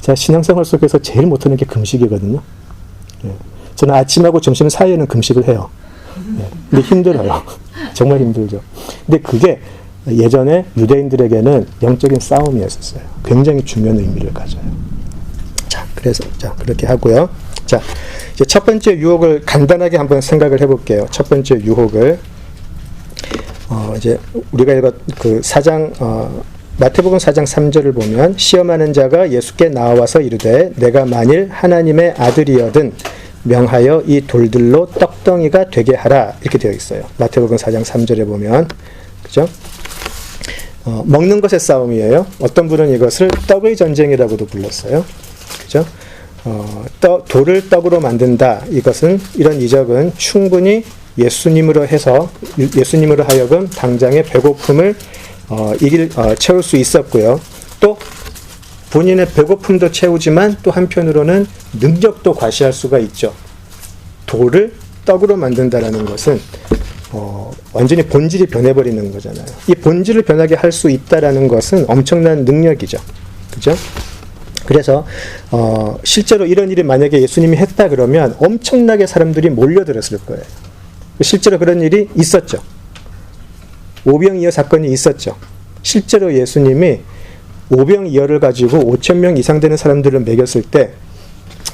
자, 신앙생활 속에서 제일 못하는 게 금식이거든요. 예. 저는 아침하고 점심 사이에는 금식을 해요. 예. 근데 힘들어요. 정말 힘들죠. 근데 그게 예전에 유대인들에게는 영적인 싸움이었어요. 굉장히 중요한 의미를 가져요. 자, 그래서 그렇게 하고요. 자, 이제 첫 번째 유혹을 간단하게 한번 생각을 해볼게요. 첫 번째 유혹을 이제 우리가 읽은 그 4장 마태복음 4장 3절을 보면 시험하는 자가 예수께 나와서 이르되 내가 만일 하나님의 아들이여든 명하여 이 돌들로 떡덩이가 되게 하라 이렇게 되어 있어요. 마태복음 4장 3절에 보면 그죠? 먹는 것의 싸움이에요. 어떤 분은 이것을 떡의 전쟁이라고도 불렀어요. 그죠? 돌을 떡으로 만든다. 이런 이적은 충분히 예수님으로 하여금 당장의 배고픔을 채울 수 있었고요. 또 본인의 배고픔도 채우지만 또 한편으로는 능력도 과시할 수가 있죠. 돌을 떡으로 만든다라는 것은 완전히 본질이 변해버리는 거잖아요. 이 본질을 변하게 할 수 있다라는 것은 엄청난 능력이죠. 그죠? 그래서 실제로 이런 일이 만약에 예수님이 했다 그러면 엄청나게 사람들이 몰려들었을 거예요. 실제로 그런 일이 있었죠. 오병이어 사건이 있었죠. 실제로 예수님이 오병이어를 가지고 5,000명 이상 되는 사람들을 먹였을 때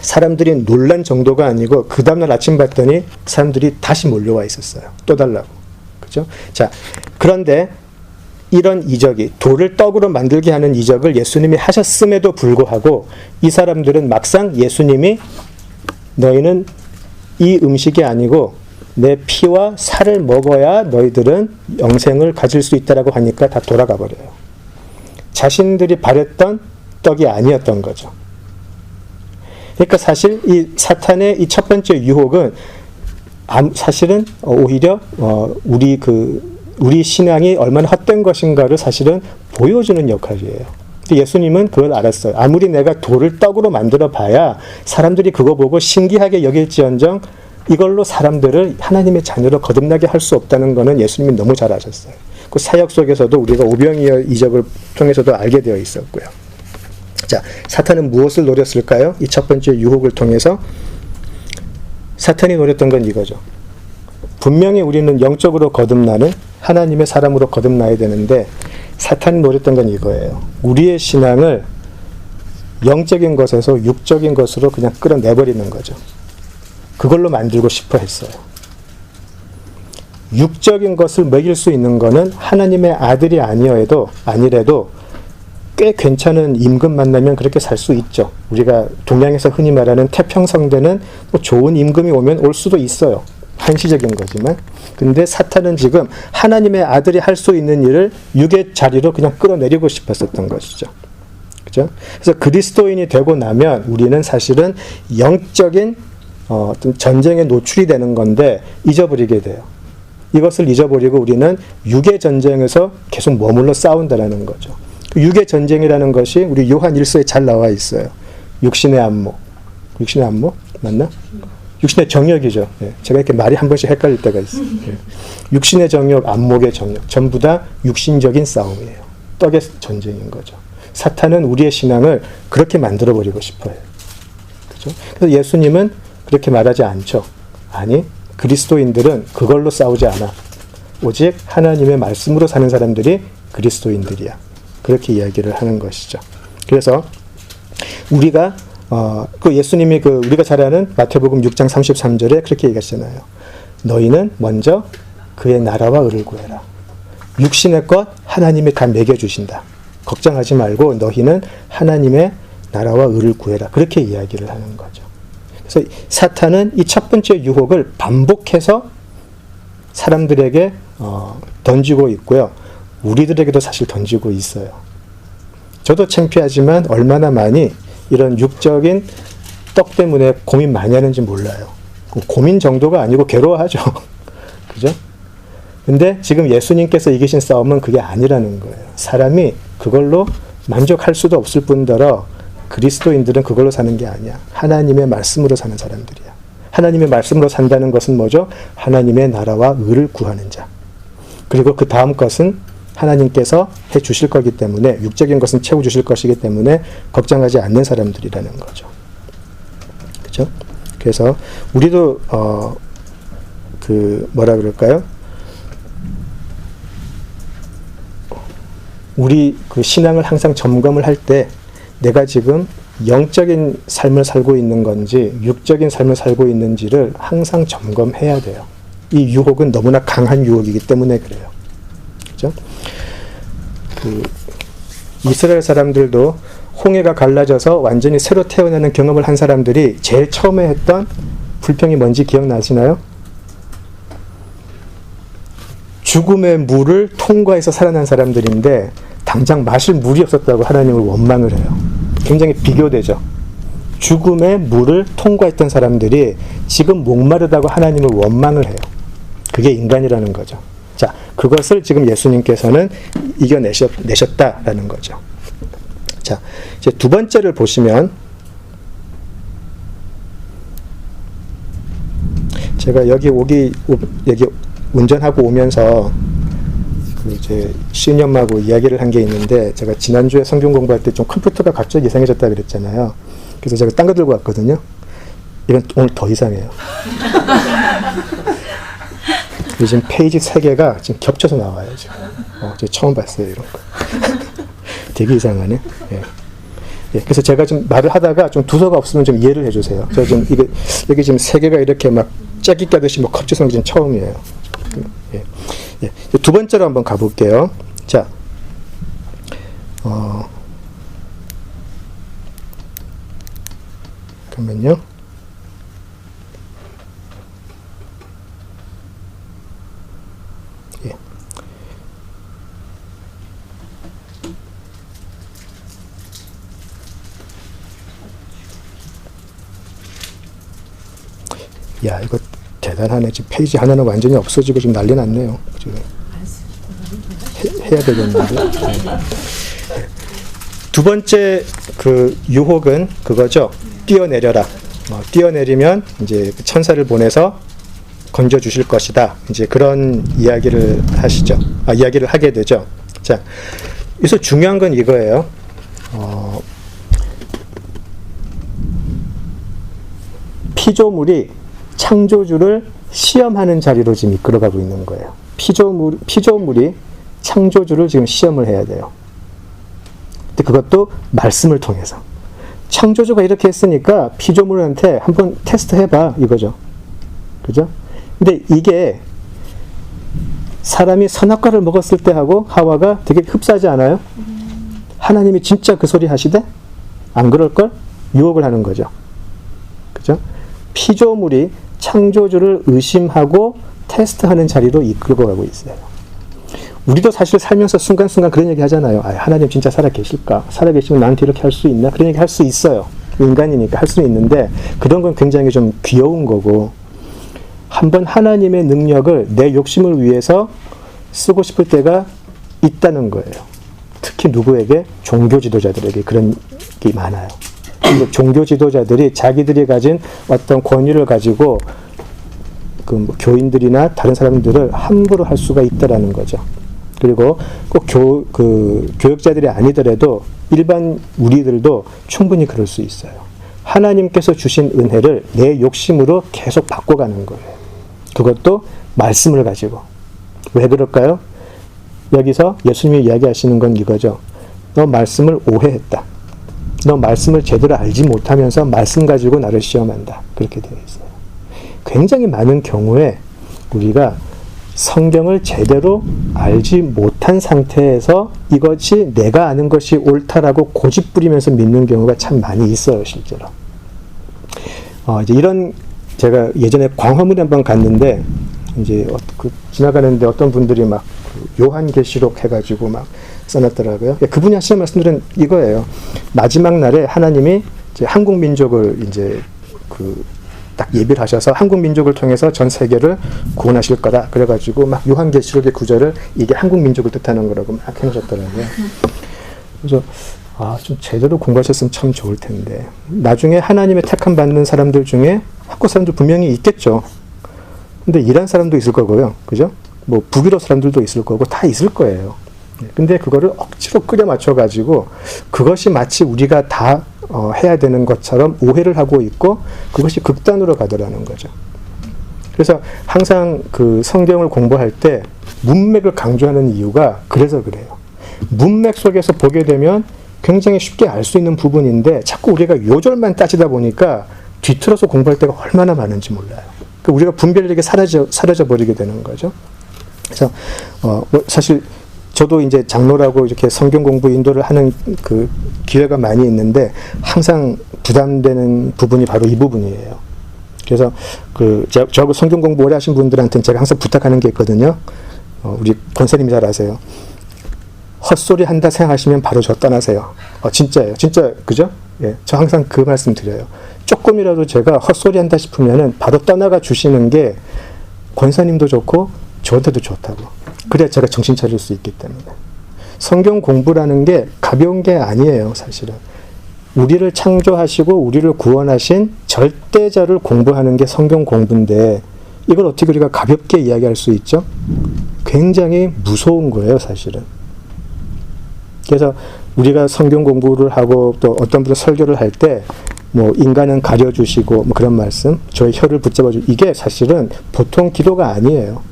사람들이 놀란 정도가 아니고 그 다음날 아침 봤더니 사람들이 다시 몰려와 있었어요. 또 달라고. 그죠? 자, 그런데 이런 이적이 돌을 떡으로 만들게 하는 이적을 예수님이 하셨음에도 불구하고 이 사람들은 막상 예수님이 너희는 이 음식이 아니고 내 피와 살을 먹어야 너희들은 영생을 가질 수 있다라고 하니까 다 돌아가 버려요. 자신들이 바랬던 떡이 아니었던 거죠. 그러니까 사실 이 사탄의 이 첫 번째 유혹은 사실은 오히려 우리 신앙이 얼마나 헛된 것인가를 사실은 보여주는 역할이에요. 예수님은 그걸 알았어요. 아무리 내가 돌을 떡으로 만들어 봐야 사람들이 그거 보고 신기하게 여길지언정 이걸로 사람들을 하나님의 자녀로 거듭나게 할 수 없다는 것은 예수님이 너무 잘 아셨어요. 그 사역 속에서도 우리가 오병이어 이적을 통해서도 알게 되어 있었고요. 자, 사탄은 무엇을 노렸을까요? 이 첫 번째 유혹을 통해서 사탄이 노렸던 건 이거죠. 분명히 우리는 영적으로 거듭나는 하나님의 사람으로 거듭나야 되는데 사탄이 노렸던 건 이거예요. 우리의 신앙을 영적인 것에서 육적인 것으로 그냥 끌어내버리는 거죠. 그걸로 만들고 싶어 했어요. 육적인 것을 먹일 수 있는 거는 하나님의 아들이 아니라도 꽤 괜찮은 임금 만나면 그렇게 살 수 있죠. 우리가 동양에서 흔히 말하는 태평성대는 뭐 좋은 임금이 오면 올 수도 있어요. 한시적인 거지만. 근데 사탄은 지금 하나님의 아들이 할 수 있는 일을 육의 자리로 그냥 끌어내리고 싶었었던 것이죠. 그죠? 그래서 그리스도인이 되고 나면 우리는 사실은 영적인 어떤 전쟁에 노출이 되는 건데 잊어버리게 돼요. 이것을 잊어버리고 우리는 육의 전쟁에서 계속 머물러 싸운다라는 거죠. 그 육의 전쟁이라는 것이 우리 요한 1서에 잘 나와 있어요. 육신의 안목. 육신의 안목? 맞나? 육신의 정욕이죠. 예. 제가 이렇게 말이 한 번씩 헷갈릴 때가 있어요. 예. 육신의 정욕, 안목의 정욕. 전부 다 육신적인 싸움이에요. 떡의 전쟁인 거죠. 사탄은 우리의 신앙을 그렇게 만들어버리고 싶어요. 그죠? 그래서 예수님은 그렇게 말하지 않죠. 아니, 그리스도인들은 그걸로 싸우지 않아. 오직 하나님의 말씀으로 사는 사람들이 그리스도인들이야. 그렇게 이야기를 하는 것이죠. 그래서 우리가 그 예수님이 우리가 잘 아는 마태복음 6장 33절에 그렇게 얘기하시잖아요. 너희는 먼저 그의 나라와 의를 구해라. 육신의 것 하나님이 다 먹여주신다. 걱정하지 말고 너희는 하나님의 나라와 의를 구해라. 그렇게 이야기를 하는 거죠. 그래서 사탄은 이 첫 번째 유혹을 반복해서 사람들에게 던지고 있고요. 우리들에게도 사실 던지고 있어요. 저도 창피하지만 얼마나 많이 이런 육적인 떡 때문에 고민 많이 하는지 몰라요. 고민 정도가 아니고 괴로워하죠. 그죠? 근데 지금 예수님께서 이기신 싸움은 그게 아니라는 거예요. 사람이 그걸로 만족할 수도 없을 뿐더러 그리스도인들은 그걸로 사는 게 아니야. 하나님의 말씀으로 사는 사람들이야. 하나님의 말씀으로 산다는 것은 뭐죠? 하나님의 나라와 의를 구하는 자. 그리고 그 다음 것은 하나님께서 해 주실 거기 때문에, 육적인 것은 채워 주실 것이기 때문에 걱정하지 않는 사람들이라는 거죠. 그렇죠? 그래서 우리도 뭐라 그럴까요? 우리 그 신앙을 항상 점검을 할 때 내가 지금 영적인 삶을 살고 있는 건지 육적인 삶을 살고 있는지를 항상 점검해야 돼요. 이 유혹은 너무나 강한 유혹이기 때문에 그래요. 그죠? 이스라엘 사람들도 홍해가 갈라져서 완전히 새로 태어나는 경험을 한 사람들이 제일 처음에 했던 불평이 뭔지 기억나시나요? 죽음의 물을 통과해서 살아난 사람들인데 당장 마실 물이 없었다고 하나님을 원망을 해요. 굉장히 비교되죠. 죽음의 물을 통과했던 사람들이 지금 목마르다고 하나님을 원망을 해요. 그게 인간이라는 거죠. 자, 그것을 지금 예수님께서는 이겨내셨다라는 거죠. 자, 이제 두 번째를 보시면, 제가 여기 운전하고 오면서 이제 시인엄마하고 이야기를 한 게 있는데, 제가 지난주에 성경 공부할 때 좀 컴퓨터가 갑자기 이상해졌다 그랬잖아요. 그래서 제가 딴 거 들고 왔거든요. 이건 오늘 더 이상해요. 요즘 페이지 3개가 지금 겹쳐서 나와요, 지금. 제가 처음 봤어요, 이런 거. 되게 이상하네. 예. 예, 그래서 제가 좀 말을 하다가 좀 두서가 없으면 좀 이해를 해주세요. 제가 지금 여기 지금 3개가 이렇게 막 짝이 까듯이 뭐 겹쳐서 지금 처음이에요. 예. 예. 두 번째로 한번 가볼게요. 자, 잠깐만요. 예. 야, 이거 대단하네. 지금 페이지 하나는 완전히 없어지고 지금 난리 났네요. 지금 해야 되겠는데. 네. 두 번째 그 유혹은 그거죠. 뛰어내려라. 뛰어내리면 이제 천사를 보내서 건져 주실 것이다. 이제 그런 이야기를 하시죠. 이야기를 하게 되죠. 자, 여기서 중요한 건 이거예요. 피조물이 창조주를 시험하는 자리로 지금 이끌어가고 있는 거예요. 피조물이 창조주를 지금 시험을 해야 돼요. 근데 그것도 말씀을 통해서. 창조주가 이렇게 했으니까 피조물한테 한번 테스트 해봐, 이거죠. 그죠? 근데 이게 사람이 선악과를 먹었을 때 하고 하와가 되게 흡사하지 않아요? 하나님이 진짜 그 소리 하시되? 안 그럴걸? 유혹을 하는 거죠. 그죠? 피조물이 창조주를 의심하고 테스트하는 자리로 이끌고 가고 있어요. 우리도 사실 살면서 순간순간 그런 얘기 하잖아요. 하나님 진짜 살아계실까? 살아계시면 나한테 이렇게 할 수 있나? 그런 얘기 할 수 있어요. 인간이니까 할 수는 있는데 그런 건 굉장히 좀 귀여운 거고 한번 하나님의 능력을 내 욕심을 위해서 쓰고 싶을 때가 있다는 거예요. 특히 누구에게? 종교 지도자들에게 그런 게 많아요. 종교 지도자들이 자기들이 가진 어떤 권위를 가지고 그 교인들이나 다른 사람들을 함부로 할 수가 있다라는 거죠. 그리고 꼭 교육자들이 아니더라도 일반 우리들도 충분히 그럴 수 있어요. 하나님께서 주신 은혜를 내 욕심으로 계속 바꿔가는 거예요. 그것도 말씀을 가지고. 왜 그럴까요? 여기서 예수님이 이야기하시는 건 이거죠. 너 말씀을 오해했다. 너 말씀을 제대로 알지 못하면서 말씀 가지고 나를 시험한다. 그렇게 되어 있어요. 굉장히 많은 경우에 우리가 성경을 제대로 알지 못한 상태에서 이것이 내가 아는 것이 옳다라고 고집부리면서 믿는 경우가 참 많이 있어요, 실제로. 이제 이런, 제가 예전에 광화문에 한번 갔는데, 이제 지나가는데 어떤 분들이 막 요한계시록 해가지고 막 써놨더라고요. 그분이 하시는 말씀들은 이거예요. 마지막 날에 하나님이 이제 한국 민족을 이제 딱 예비를 하셔서 한국 민족을 통해서 전 세계를 구원하실 거다. 그래가지고 막 요한계시록의 구절을 이게 한국 민족을 뜻하는 거라고 막 해놓으셨더라고요. 그래서 좀 제대로 공부하셨으면 참 좋을 텐데 나중에 하나님의 택함 받는 사람들 중에 한국 사람들 분명히 있겠죠. 근데 이란 사람도 있을 거고요. 그죠? 뭐 북유럽 사람들도 있을 거고 다 있을 거예요. 근데 그거를 억지로 끌여 맞춰가지고 그것이 마치 우리가 다 해야 되는 것처럼 오해를 하고 있고 그것이 극단으로 가더라는 거죠. 그래서 항상 그 성경을 공부할 때 문맥을 강조하는 이유가 그래서 그래요. 문맥 속에서 보게 되면 굉장히 쉽게 알 수 있는 부분인데 자꾸 우리가 요절만 따지다 보니까 뒤틀어서 공부할 때가 얼마나 많은지 몰라요. 우리가 분별력이 사라져 버리게 되는 거죠. 그래서 사실 저도 이제 장로라고 이렇게 성경 공부 인도를 하는 그 기회가 많이 있는데 항상 부담되는 부분이 바로 이 부분이에요. 그래서 저하고 성경 공부 오래 하신 분들한테는 제가 항상 부탁하는 게 있거든요. 우리 권사님이 잘 아세요. 헛소리 한다 생각하시면 바로 저 떠나세요. 진짜예요. 진짜 그죠? 예, 저 항상 그 말씀 드려요. 조금이라도 제가 헛소리 한다 싶으면은 바로 떠나가 주시는 게 권사님도 좋고 저한테도 좋다고. 그래야 제가 정신 차릴 수 있기 때문에. 성경 공부라는 게 가벼운 게 아니에요, 사실은. 우리를 창조하시고 우리를 구원하신 절대자를 공부하는 게 성경 공부인데 이걸 어떻게 우리가 가볍게 이야기할 수 있죠? 굉장히 무서운 거예요, 사실은. 그래서 우리가 성경 공부를 하고 또 어떤 분들 설교를 할 때 뭐 인간은 가려주시고 뭐 그런 말씀, 저의 혀를 붙잡아주고 이게 사실은 보통 기도가 아니에요.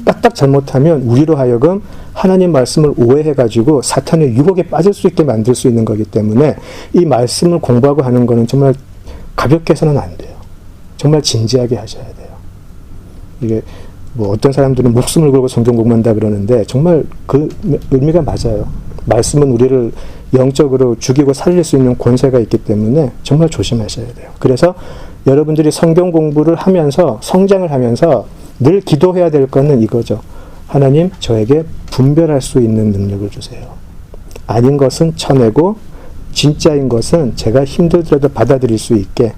까딱 잘못하면 우리로 하여금 하나님 말씀을 오해해가지고 사탄의 유혹에 빠질 수 있게 만들 수 있는 거기 때문에 이 말씀을 공부하고 하는 거는 정말 가볍게 해서는 안 돼요. 정말 진지하게 하셔야 돼요. 이게 뭐 어떤 사람들은 목숨을 걸고 성경 공부한다 그러는데 정말 그 의미가 맞아요. 말씀은 우리를 영적으로 죽이고 살릴 수 있는 권세가 있기 때문에 정말 조심하셔야 돼요. 그래서 여러분들이 성경 공부를 하면서 성장을 하면서 늘 기도해야 될 거는 이거죠. 하나님, 저에게 분별할 수 있는 능력을 주세요. 아닌 것은 쳐내고 진짜인 것은 제가 힘들더라도 받아들일 수 있게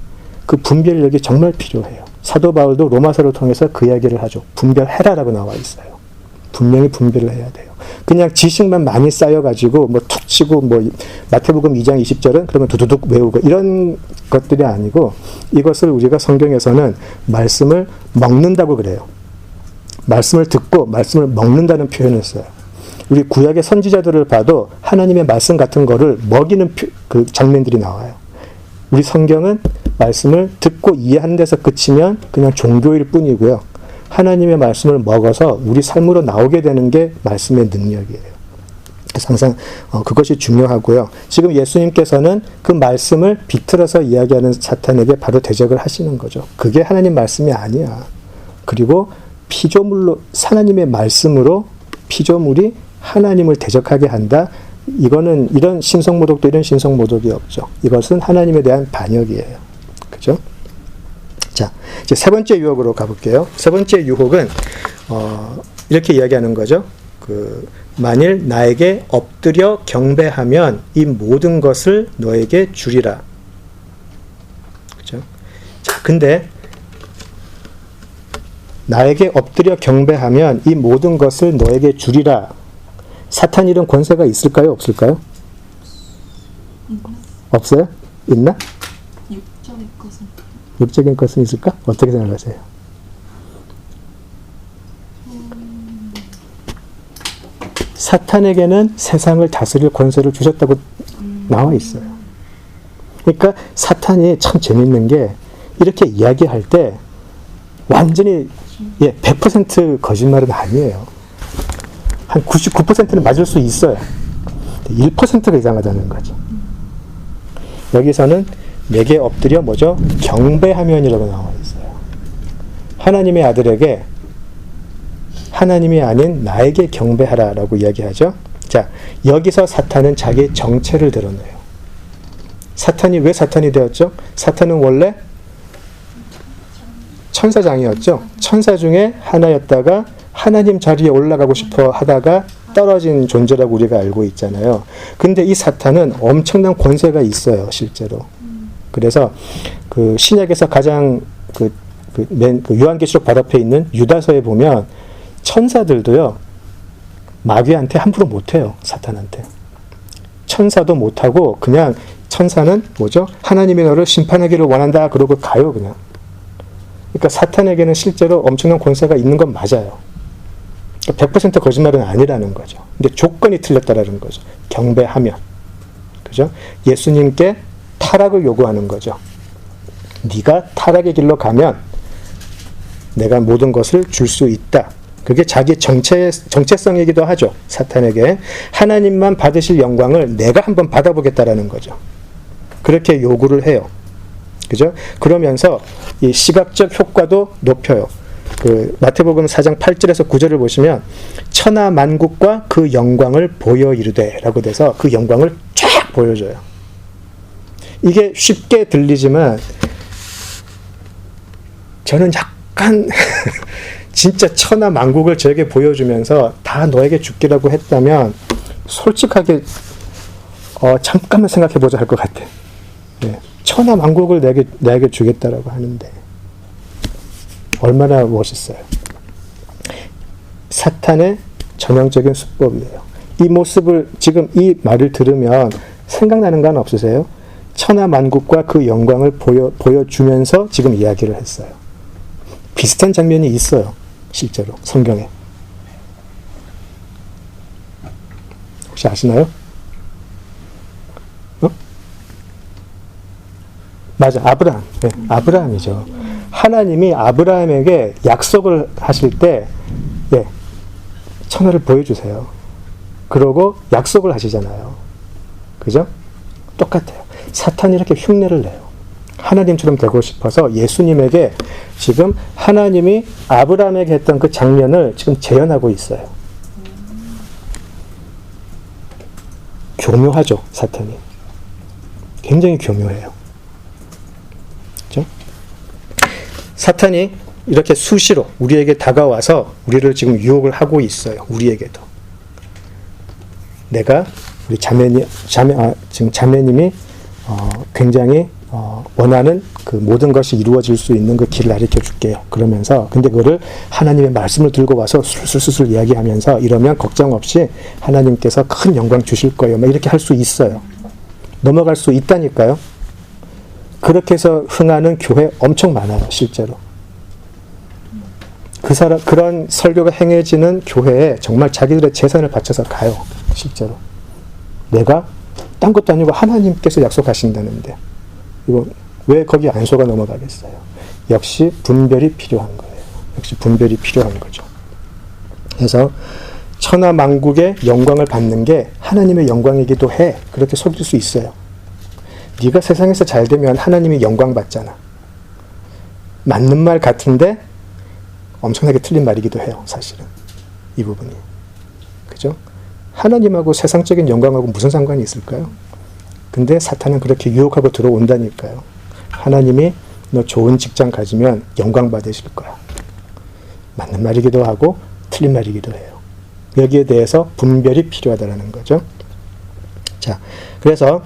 그 분별력이 정말 필요해요. 사도 바울도 로마서를 통해서 그 이야기를 하죠. 분별해라라고 나와 있어요. 분명히 분별을 해야 돼요. 그냥 지식만 많이 쌓여가지고 뭐 툭 치고 뭐 마태복음 2장 20절은 그러면 두두둑 외우고 이런 것들이 아니고 이것을 우리가 성경에서는 말씀을 먹는다고 그래요. 말씀을 듣고 말씀을 먹는다는 표현을 써요. 우리 구약의 선지자들을 봐도 하나님의 말씀 같은 거를 먹이는 그 장면들이 나와요. 우리 성경은 말씀을 듣고 이해하는 데서 그치면 그냥 종교일 뿐이고요. 하나님의 말씀을 먹어서 우리 삶으로 나오게 되는 게 말씀의 능력이에요. 그래서 항상 그것이 중요하고요. 지금 예수님께서는 그 말씀을 비틀어서 이야기하는 사탄에게 바로 대적을 하시는 거죠. 그게 하나님 말씀이 아니야. 그리고 피조물로 하나님의 말씀으로 피조물이 하나님을 대적하게 한다. 이거는 이런 신성모독도 이런 신성모독이 없죠. 이것은 하나님에 대한 반역이에요. 그죠? 자, 이제 세 번째 유혹으로 가볼게요. 세 번째 유혹은 이렇게 이야기하는 거죠. 만일 나에게 엎드려 경배하면 이 모든 것을 너에게 주리라. 그죠? 자, 근데 나에게 엎드려 경배하면 이 모든 것을 너에게 주리라. 사탄 이런 권세가 있을까요? 없을까요? 없어요? 있나? 육적인 것은 있을까? 어떻게 생각하세요? 사탄에게는 세상을 다스릴 권세를 주셨다고 나와 있어요. 그러니까 사탄이 참 재밌는 게 이렇게 이야기할 때 완전히 100% 거짓말은 아니에요. 한 99%는 맞을 수 있어요. 1%가 이상하다는 거죠. 여기서는 내게 엎드려 뭐죠? 경배하면이라고 나와 있어요. 하나님의 아들에게 하나님이 아닌 나에게 경배하라라고 이야기하죠. 자, 여기서 사탄은 자기의 정체를 드러내요. 사탄이 왜 사탄이 되었죠? 사탄은 원래 천사장이었죠. 천사 중에 하나였다가 하나님 자리에 올라가고 싶어 하다가 떨어진 존재라고 우리가 알고 있잖아요. 근데 이 사탄은 엄청난 권세가 있어요, 실제로. 그래서 그 신약에서 가장 그 요한계시록 바로 앞에 있는 유다서에 보면 천사들도요, 마귀한테 함부로 못해요, 사탄한테. 천사도 못하고 그냥 천사는 뭐죠? 하나님이 너를 심판하기를 원한다 그러고 가요, 그냥. 그러니까 사탄에게는 실제로 엄청난 권세가 있는 건 맞아요. 100% 거짓말은 아니라는 거죠. 근데 조건이 틀렸다라는 거죠. 경배하면. 그죠? 예수님께 타락을 요구하는 거죠. 네가 타락의 길로 가면 내가 모든 것을 줄 수 있다. 그게 자기 정체성이기도 하죠. 사탄에게. 하나님만 받으실 영광을 내가 한번 받아보겠다라는 거죠. 그렇게 요구를 해요. 그죠? 그러면서 이 시각적 효과도 높여요. 그 마태복음 4장 8절에서 9절을 보시면 천하 만국과 그 영광을 보여 이르되 라고 돼서 그 영광을 쫙 보여줘요. 이게 쉽게 들리지만 저는 약간 진짜 천하 만국을 저에게 보여주면서 다 너에게 주기라고 했다면 솔직하게 잠깐만 생각해보자 할 것 같아. 네. 천하 만국을 내게 주겠다라고 하는데 얼마나 멋있어요. 사탄의 전형적인 수법이에요. 이 모습을 지금 이 말을 들으면 생각나는 건 없으세요? 천하 만국과 그 영광을 보여주면서 지금 이야기를 했어요. 비슷한 장면이 있어요. 실제로 성경에. 혹시 아시나요? 맞아, 아브라함. 네, 아브라함이죠. 하나님이 아브라함에게 약속을 하실 때, 천하를 보여주세요. 그러고 약속을 하시잖아요. 그죠? 똑같아요. 사탄이 이렇게 흉내를 내요. 하나님처럼 되고 싶어서 예수님에게 지금 하나님이 아브라함에게 했던 그 장면을 지금 재현하고 있어요. 교묘하죠, 사탄이. 굉장히 교묘해요. 그렇죠? 사탄이 이렇게 수시로 우리에게 다가와서 우리를 지금 유혹을 하고 있어요. 우리에게도. 내가 우리 지금 자매님이 굉장히 원하는 그 모든 것이 이루어질 수 있는 그 길을 가르쳐 줄게요. 그러면서 근데 그거를 하나님의 말씀을 들고 와서 술술술 이야기하면서 이러면 걱정 없이 하나님께서 큰 영광 주실 거예요. 막 이렇게 할 수 있어요. 넘어갈 수 있다니까요. 그렇게 해서 흥하는 교회 엄청 많아요, 실제로. 그런 설교가 행해지는 교회에 정말 자기들의 재산을 바쳐서 가요, 실제로. 내가 딴 것도 아니고 하나님께서 약속하신다는데 이거 왜 거기 안 속아 넘어가겠어요? 역시 분별이 필요한 거예요. 역시 분별이 필요한 거죠. 그래서 천하 만국의 영광을 받는 게 하나님의 영광이기도 해. 그렇게 속일 수 있어요. 네가 세상에서 잘 되면 하나님이 영광 받잖아. 맞는 말 같은데 엄청나게 틀린 말이기도 해요, 사실은. 이 부분이. 그죠? 하나님하고 세상적인 영광하고 무슨 상관이 있을까요? 근데 사탄은 그렇게 유혹하고 들어온다니까요. 하나님이 너 좋은 직장 가지면 영광 받으실 거야. 맞는 말이기도 하고 틀린 말이기도 해요. 여기에 대해서 분별이 필요하다는 거죠. 자, 그래서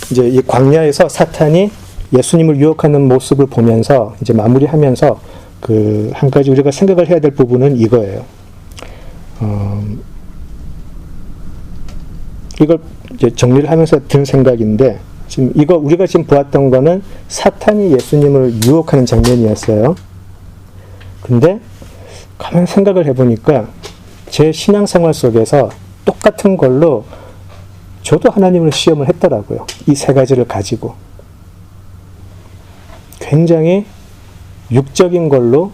이제 이 광야에서 사탄이 예수님을 유혹하는 모습을 보면서 이제 마무리하면서 그 한 가지 우리가 생각을 해야 될 부분은 이거예요. 이걸 이제 정리를 하면서 든 생각인데, 지금 이거 우리가 지금 보았던 거는 사탄이 예수님을 유혹하는 장면이었어요. 근데 가만히 생각을 해보니까 제 신앙생활 속에서 똑같은 걸로 저도 하나님을 시험을 했더라고요. 이 세 가지를 가지고. 굉장히 육적인 걸로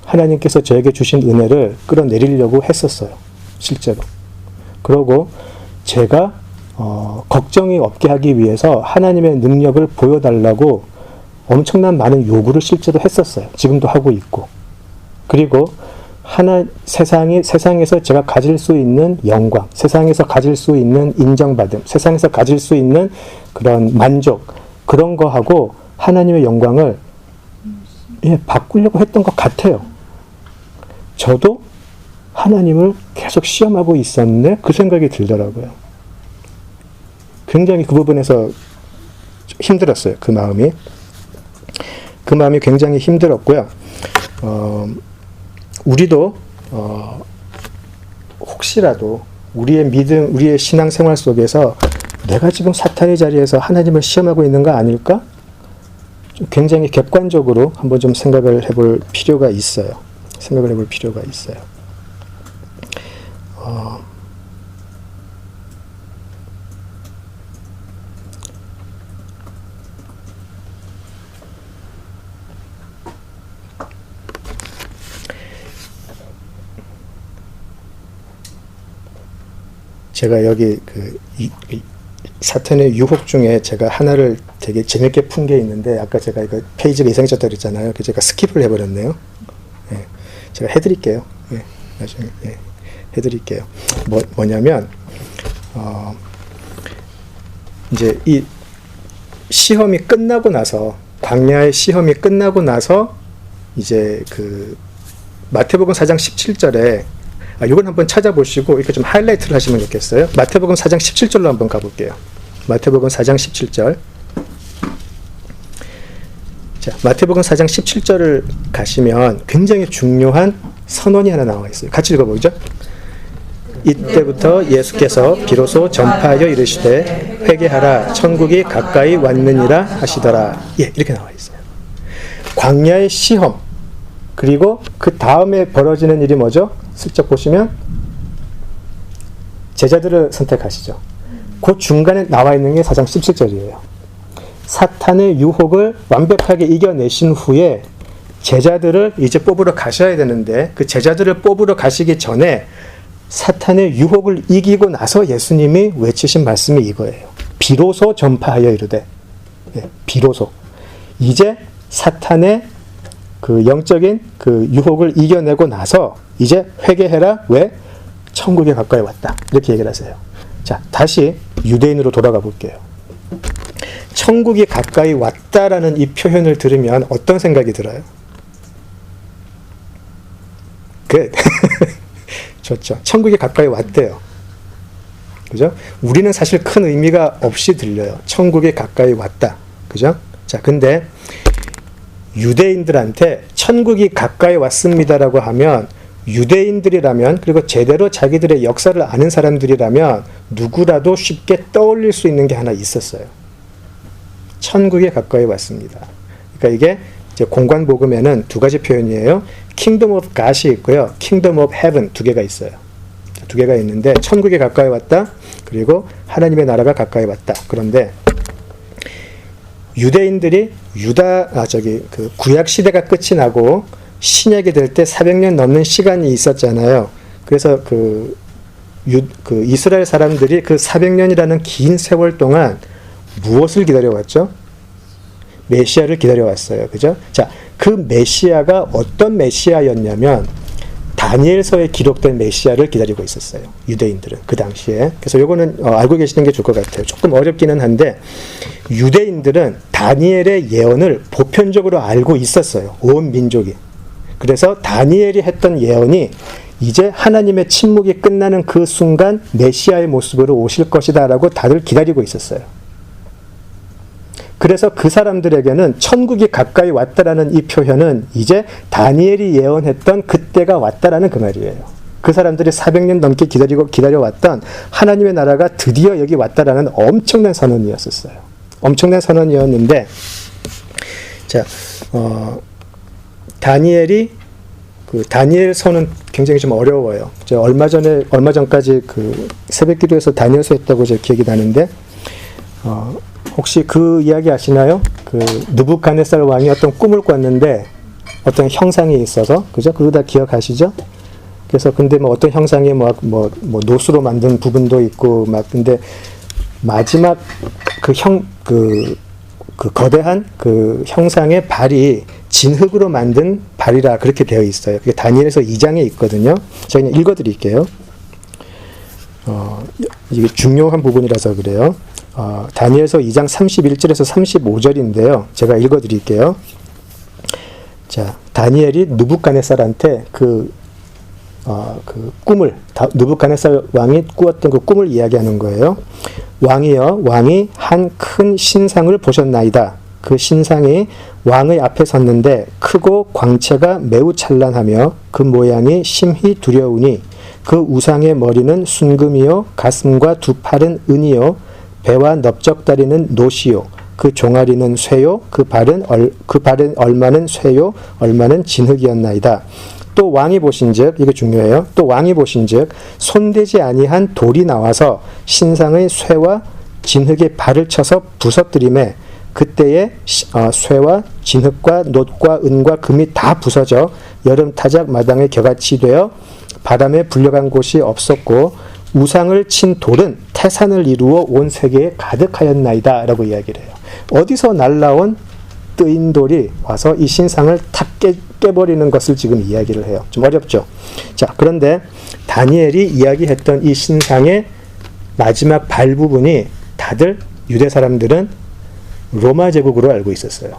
하나님께서 저에게 주신 은혜를 끌어내리려고 했었어요. 실제로. 그러고 제가 걱정이 없게 하기 위해서 하나님의 능력을 보여달라고 엄청난 많은 요구를 실제로 했었어요. 지금도 하고 있고. 그리고 세상에서 제가 가질 수 있는 영광, 세상에서 가질 수 있는 인정받음, 세상에서 가질 수 있는 그런 만족, 그런 거하고 하나님의 영광을 바꾸려고 했던 것 같아요. 저도 하나님을 계속 시험하고 있었네, 그 생각이 들더라고요. 굉장히 그 부분에서 힘들었어요. 그 마음이 굉장히 힘들었고요. 우리도 혹시라도 우리의 믿음, 우리의 신앙생활 속에서 내가 지금 사탄의 자리에서 하나님을 시험하고 있는 거 아닐까? 좀 굉장히 객관적으로 한번 좀 생각을 해볼 필요가 있어요. 제가 여기 사탄의 유혹 중에 제가 하나를 되게 재밌게 푼 게 있는데, 아까 제가 이거 페이지가 이상해졌다 그랬잖아요. 그래서 제가 스킵을 해버렸네요. 예, 제가 해드릴게요. 예, 나중에 해드릴게요. 뭐냐면 이제 이 시험이 끝나고 나서, 광야의 시험이 끝나고 나서 이제 그 마태복음 4장 17절에 이건 한번 찾아보시고 이렇게 좀 하이라이트를 하시면 좋겠어요. 마태복음 4장 17절로 한번 가볼게요. 마태복음 4장 17절. 자, 마태복음 4장 17절을 가시면 굉장히 중요한 선언이 하나 나와 있어요. 같이 읽어보죠. 이때부터 예수께서 비로소 전파하여 이르시되 회개하라, 천국이 가까이 왔느니라 하시더라. 이렇게 나와 있어요. 광야의 시험, 그리고 그 다음에 벌어지는 일이 뭐죠? 슬쩍 보시면 제자들을 선택하시죠. 그 중간에 나와 있는 게 4장 17절이에요. 사탄의 유혹을 완벽하게 이겨내신 후에 제자들을 이제 뽑으러 가셔야 되는데, 그 제자들을 뽑으러 가시기 전에 사탄의 유혹을 이기고 나서 예수님이 외치신 말씀이 이거예요. 비로소 전파하여 이르되. 비로소. 이제 사탄의 그 영적인 그 유혹을 이겨내고 나서 이제 회개해라. 왜? 천국에 가까이 왔다. 이렇게 얘기를 하세요. 자, 다시 유대인으로 돌아가 볼게요. 천국이 가까이 왔다라는 이 표현을 들으면 어떤 생각이 들어요? 좋죠. 천국이 가까이 왔대요. 그죠? 우리는 사실 큰 의미가 없이 들려요. 천국이 가까이 왔다. 그죠? 자, 근데 유대인들한테 천국이 가까이 왔습니다라고 하면, 유대인들이라면, 그리고 제대로 자기들의 역사를 아는 사람들이라면 누구라도 쉽게 떠올릴 수 있는 게 하나 있었어요. 천국이 가까이 왔습니다. 그러니까 이게 이제 공관복음에는 두 가지 표현이에요. Kingdom of God이 있고요. Kingdom of Heaven 두 개가 있어요. 두 개가 있는데, 천국이 가까이 왔다, 그리고 하나님의 나라가 가까이 왔다. 그런데 유대인들이 그 구약 시대가 끝이 나고 신약이 될 때 400년 넘는 시간이 있었잖아요. 그래서 그 이스라엘 사람들이 그 400년이라는 긴 세월 동안 무엇을 기다려왔죠? 메시아를 기다려왔어요. 그죠? 자, 그 메시아가 어떤 메시아였냐면 다니엘서에 기록된 메시아를 기다리고 있었어요. 유대인들은 그 당시에. 그래서 요거는 알고 계시는 게 좋을 것 같아요. 조금 어렵기는 한데, 유대인들은 다니엘의 예언을 보편적으로 알고 있었어요. 온 민족이. 그래서 다니엘이 했던 예언이 이제 하나님의 침묵이 끝나는 그 순간 메시아의 모습으로 오실 것이다 라고 다들 기다리고 있었어요. 그래서 그 사람들에게는 천국이 가까이 왔다라는 이 표현은 이제 다니엘이 예언했던 그때가 왔다라는 그 말이에요. 그 사람들이 400년 넘게 기다려왔던 하나님의 나라가 드디어 여기 왔다라는 엄청난 선언이었었어요. 엄청난 선언이었는데, 자, 다니엘서는 굉장히 좀 어려워요. 제가 얼마 전까지 그 새벽 기도에서 다니엘서 했다고 제 기억이 나는데, 혹시 그 이야기 아시나요? 그 느부갓네살 왕이 어떤 꿈을 꿨는데 어떤 형상이 있어서, 그죠? 그거 다 기억하시죠? 그래서 근데 뭐 어떤 형상이 뭐 노수로 만든 부분도 있고 막, 근데 마지막 그 거대한 그 형상의 발이 진흙으로 만든 발이라 그렇게 되어 있어요. 그게 다니엘서 2장에 있거든요. 제가 그냥 읽어드릴게요. 이게 중요한 부분이라서 그래요. 다니엘서 2장 31절에서 35절인데요. 제가 읽어드릴게요. 자, 다니엘이 느부갓네살한테 그 꿈을, 느부갓네살 왕이 꾸었던 그 꿈을 이야기하는 거예요. 왕이여, 왕이 한 큰 신상을 보셨나이다. 그 신상이 왕의 앞에 섰는데 크고 광채가 매우 찬란하며 그 모양이 심히 두려우니 그 우상의 머리는 순금이요 가슴과 두 팔은 은이요 배와 넓적다리는 노시요 그 종아리는 쇠요 그 발은 얼마는 쇠요 얼마는 진흙이었나이다. 또 왕이 보신즉, 이거 중요해요. 또 왕이 보신즉 손대지 아니한 돌이 나와서 신상의 쇠와 진흙의 발을 쳐서 부서뜨리매 그때에 쇠와 진흙과 놋과 은과 금이 다 부서져 여름 타작 마당에 겨같이 되어 바람에 불려간 곳이 없었고 우상을 친 돌은 태산을 이루어 온 세계에 가득하였나이다 라고 이야기를 해요. 어디서 날라온 뜨인 돌이 와서 이 신상을 탁 깨버리는 것을 지금 이야기를 해요. 좀 어렵죠? 자, 그런데 다니엘이 이야기했던 이 신상의 마지막 발 부분이 다들 유대 사람들은 로마 제국으로 알고 있었어요.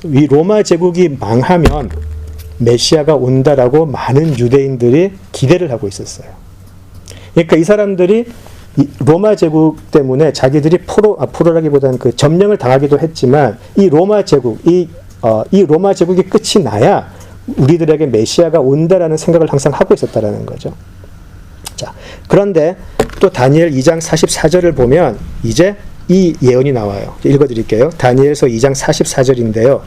이 로마 제국이 망하면 메시아가 온다라고 많은 유대인들이 기대를 하고 있었어요. 그러니까 이 사람들이 로마 제국 때문에 자기들이 포로라기보다는 그 점령을 당하기도 했지만 이 로마 제국이 끝이 나야 우리들에게 메시아가 온다라는 생각을 항상 하고 있었다라는 거죠. 자, 그런데 또 다니엘 2장 44절을 보면 이제 이 예언이 나와요. 읽어드릴게요. 다니엘서 2장 44절인데요.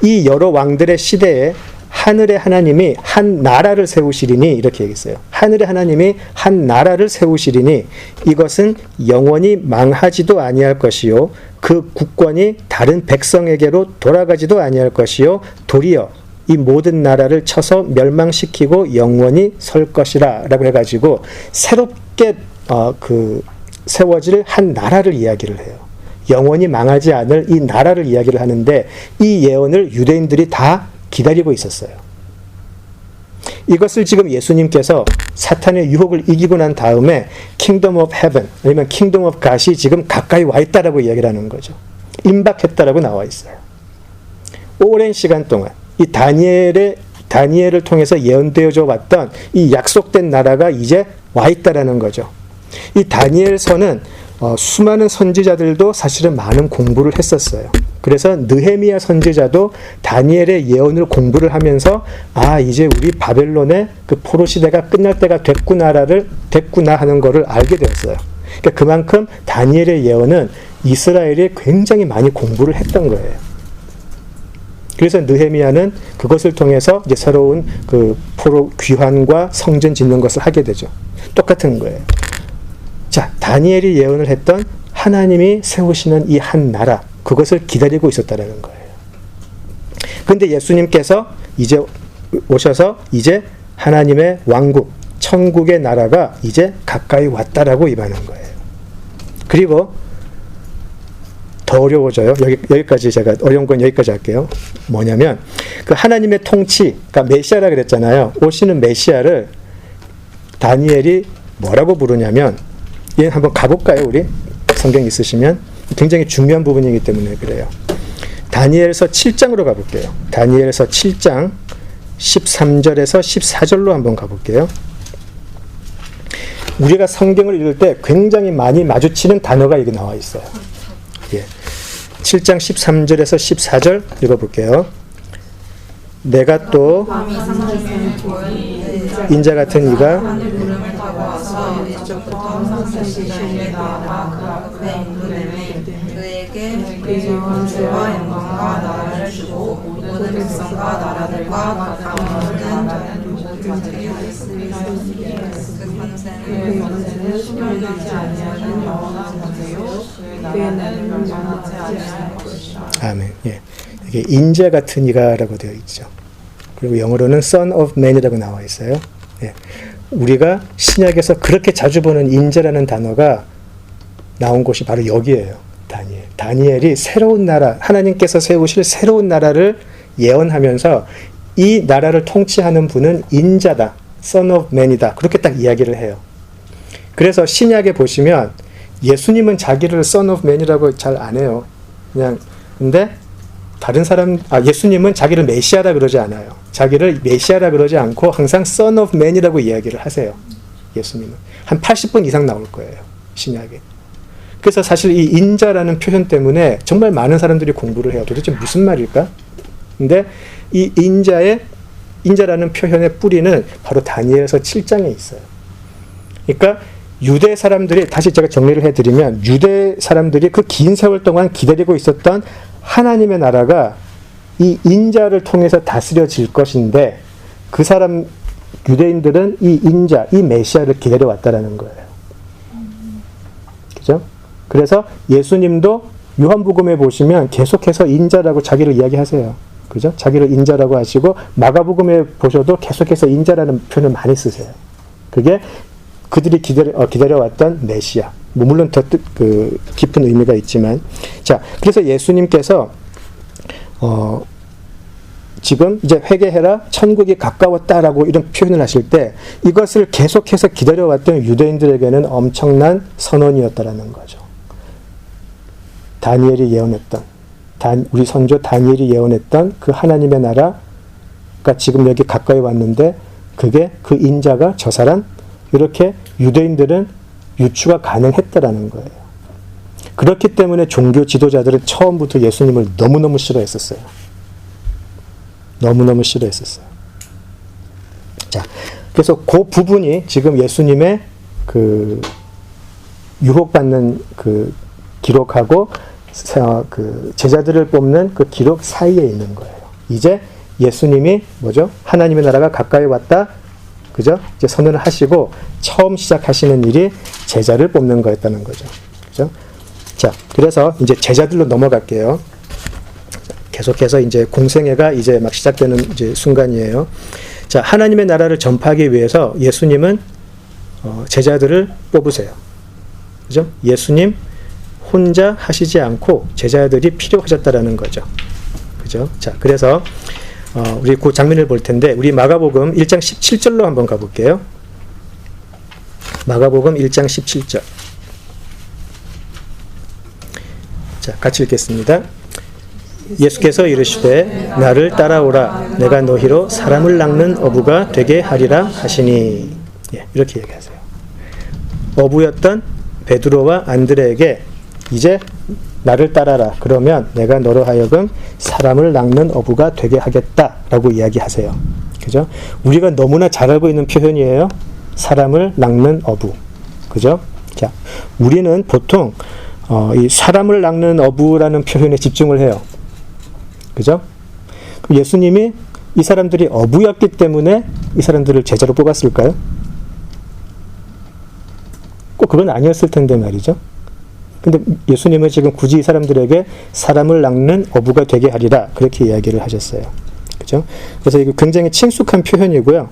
이 여러 왕들의 시대에 하늘의 하나님이 한 나라를 세우시리니 이렇게 얘기했어요. 하늘의 하나님이 한 나라를 세우시리니 이것은 영원히 망하지도 아니할 것이요 그 국권이 다른 백성에게로 돌아가지도 아니할 것이요 도리어 이 모든 나라를 쳐서 멸망시키고 영원히 설 것이라 라고 해가지고 새롭게 세워질 한 나라를 이야기를 해요. 영원히 망하지 않을 이 나라를 이야기를 하는데 이 예언을 유대인들이 다 기다리고 있었어요. 이것을 지금 예수님께서 사탄의 유혹을 이기고 난 다음에 Kingdom of Heaven 아니면 Kingdom of God이 지금 가까이 와 있다라고 이야기를 하는 거죠. 임박했다라고 나와 있어요. 오랜 시간 동안 이 다니엘을 통해서 예언되어져 왔던 이 약속된 나라가 이제 와 있다라는 거죠. 이 다니엘서는 수많은 선지자들도 사실은 많은 공부를 했었어요. 그래서 느헤미야 선지자도 다니엘의 예언을 공부를 하면서 이제 우리 바벨론의 그 포로 시대가 끝날 때가 됐구나 하는 것을 알게 되었어요. 그러니까 그만큼 다니엘의 예언은 이스라엘이 굉장히 많이 공부를 했던 거예요. 그래서 느헤미야는 그것을 통해서 이제 새로운 그 포로 귀환과 성전 짓는 것을 하게 되죠. 똑같은 거예요. 자, 다니엘이 예언을 했던 하나님이 세우시는 이 한 나라, 그것을 기다리고 있었다는 거예요. 그런데 예수님께서 이제 오셔서 이제 하나님의 왕국, 천국의 나라가 이제 가까이 왔다라고 임하는 거예요. 그리고 더 어려워져요. 여기까지 제가 어려운 건 여기까지 할게요. 뭐냐면 그 하나님의 통치, 그러니까 메시아라 그랬잖아요. 오시는 메시아를 다니엘이 뭐라고 부르냐면, 얘 한번 가볼까요? 우리 성경 있으시면 굉장히 중요한 부분이기 때문에 그래요. 다니엘서 7장으로 가볼게요. 다니엘서 7장 13절에서 14절로 한번 가볼게요. 우리가 성경을 읽을 때 굉장히 많이 마주치는 단어가 여기 나와 있어요. 예. 7장 13절에서 14절 읽어볼게요. 내가 또 인자 같은 이가 구름을 타고 와서 이쪽부터 산세시에 나아가 그 앞에 인도되매 그에게 권세와 영광과 나라를 주고 모든 백성과 나라들과 가까운 자는 누구든지 그 권세는 소멸되지 아니하는 영원한 권세요 그의 나라는 멸망하지 아니할 것이라. 아멘. 예. 이게 인자 같은 이가라고 되어 있죠. 그리고 영어로는 Son of Man이라고 나와 있어요. 예. 우리가 신약에서 그렇게 자주 보는 인자라는 단어가 나온 곳이 바로 여기예요. 다니엘. 다니엘이 새로운 나라, 하나님께서 세우실 새로운 나라를 예언하면서 이 나라를 통치하는 분은 인자다. Son of Man이다. 그렇게 딱 이야기를 해요. 그래서 신약에 보시면 예수님은 자기를 Son of Man이라고 잘 안 해요. 그냥 근데 다른 사람, 예수님은 자기를 메시아라 그러지 않아요. 자기를 메시아라 그러지 않고 항상 Son of Man이라고 이야기를 하세요. 예수님은. 한 80번 이상 나올 거예요. 신약에. 그래서 사실 이 인자라는 표현 때문에 정말 많은 사람들이 공부를 해요. 도대체 무슨 말일까? 근데 이 인자라는 표현의 뿌리는 바로 다니엘서 7장에 있어요. 그러니까 유대 사람들이, 다시 제가 정리를 해드리면, 유대 사람들이 그 긴 세월 동안 기다리고 있었던 하나님의 나라가 이 인자를 통해서 다스려질 것인데, 그 사람, 유대인들은 이 인자, 이 메시아를 기다려왔다라는 거예요. 그죠? 그래서 예수님도 요한복음에 보시면 계속해서 인자라고 자기를 이야기하세요. 그죠? 자기를 인자라고 하시고, 마가복음에 보셔도 계속해서 인자라는 표현을 많이 쓰세요. 그게 그들이 기다려왔던 메시아. 물론 더 깊은 의미가 있지만. 자, 그래서 예수님께서, 지금 이제 회개해라, 천국이 가까웠다라고 이런 표현을 하실 때 이것을 계속해서 기다려왔던 유대인들에게는 엄청난 선언이었다라는 거죠. 다니엘이 예언했던, 우리 선조 다니엘이 예언했던 그 하나님의 나라가 지금 여기 가까이 왔는데 그게 그 인자가 저 사람, 이렇게 유대인들은 유추가 가능했다라는 거예요. 그렇기 때문에 종교 지도자들은 처음부터 예수님을 너무너무 싫어했었어요. 너무너무 싫어했었어요. 자, 그래서 그 부분이 지금 예수님의 그 유혹받는 그 기록하고 그 제자들을 뽑는 그 기록 사이에 있는 거예요. 이제 예수님이 뭐죠? 하나님의 나라가 가까이 왔다. 그죠? 이제 선언을 하시고 처음 시작하시는 일이 제자를 뽑는 거였다는 거죠. 그죠? 자, 그래서 이제 제자들로 넘어갈게요. 계속해서 이제 공생애가 이제 막 시작되는 이제 순간이에요. 자, 하나님의 나라를 전파하기 위해서 예수님은 제자들을 뽑으세요. 그죠? 예수님 혼자 하시지 않고 제자들이 필요하셨다라는 거죠. 그죠? 자, 그래서 우리 그 장면을 볼 텐데, 우리 마가복음 1장 17절로 한번 가볼게요. 마가복음 1장 17절. 자, 같이 읽겠습니다. 예수께서 이르시되 나를 따라오라 내가 너희로 사람을 낚는 어부가 되게 하리라 하시니. 예, 이렇게 얘기하세요. 어부였던 베드로와 안드레에게 이제 나를 따라라. 그러면 내가 너로 하여금 사람을 낚는 어부가 되게 하겠다라고 이야기하세요. 그죠? 우리가 너무나 잘 알고 있는 표현이에요. 사람을 낚는 어부. 그죠? 자, 우리는 보통 이 사람을 낚는 어부라는 표현에 집중을 해요. 그죠? 그럼 예수님이 이 사람들이 어부였기 때문에 이 사람들을 제자로 뽑았을까요? 꼭 그건 아니었을 텐데 말이죠. 근데 예수님은 지금 굳이 이 사람들에게 사람을 낚는 어부가 되게 하리라 그렇게 이야기를 하셨어요. 그죠? 그래서 이거 굉장히 친숙한 표현이고요.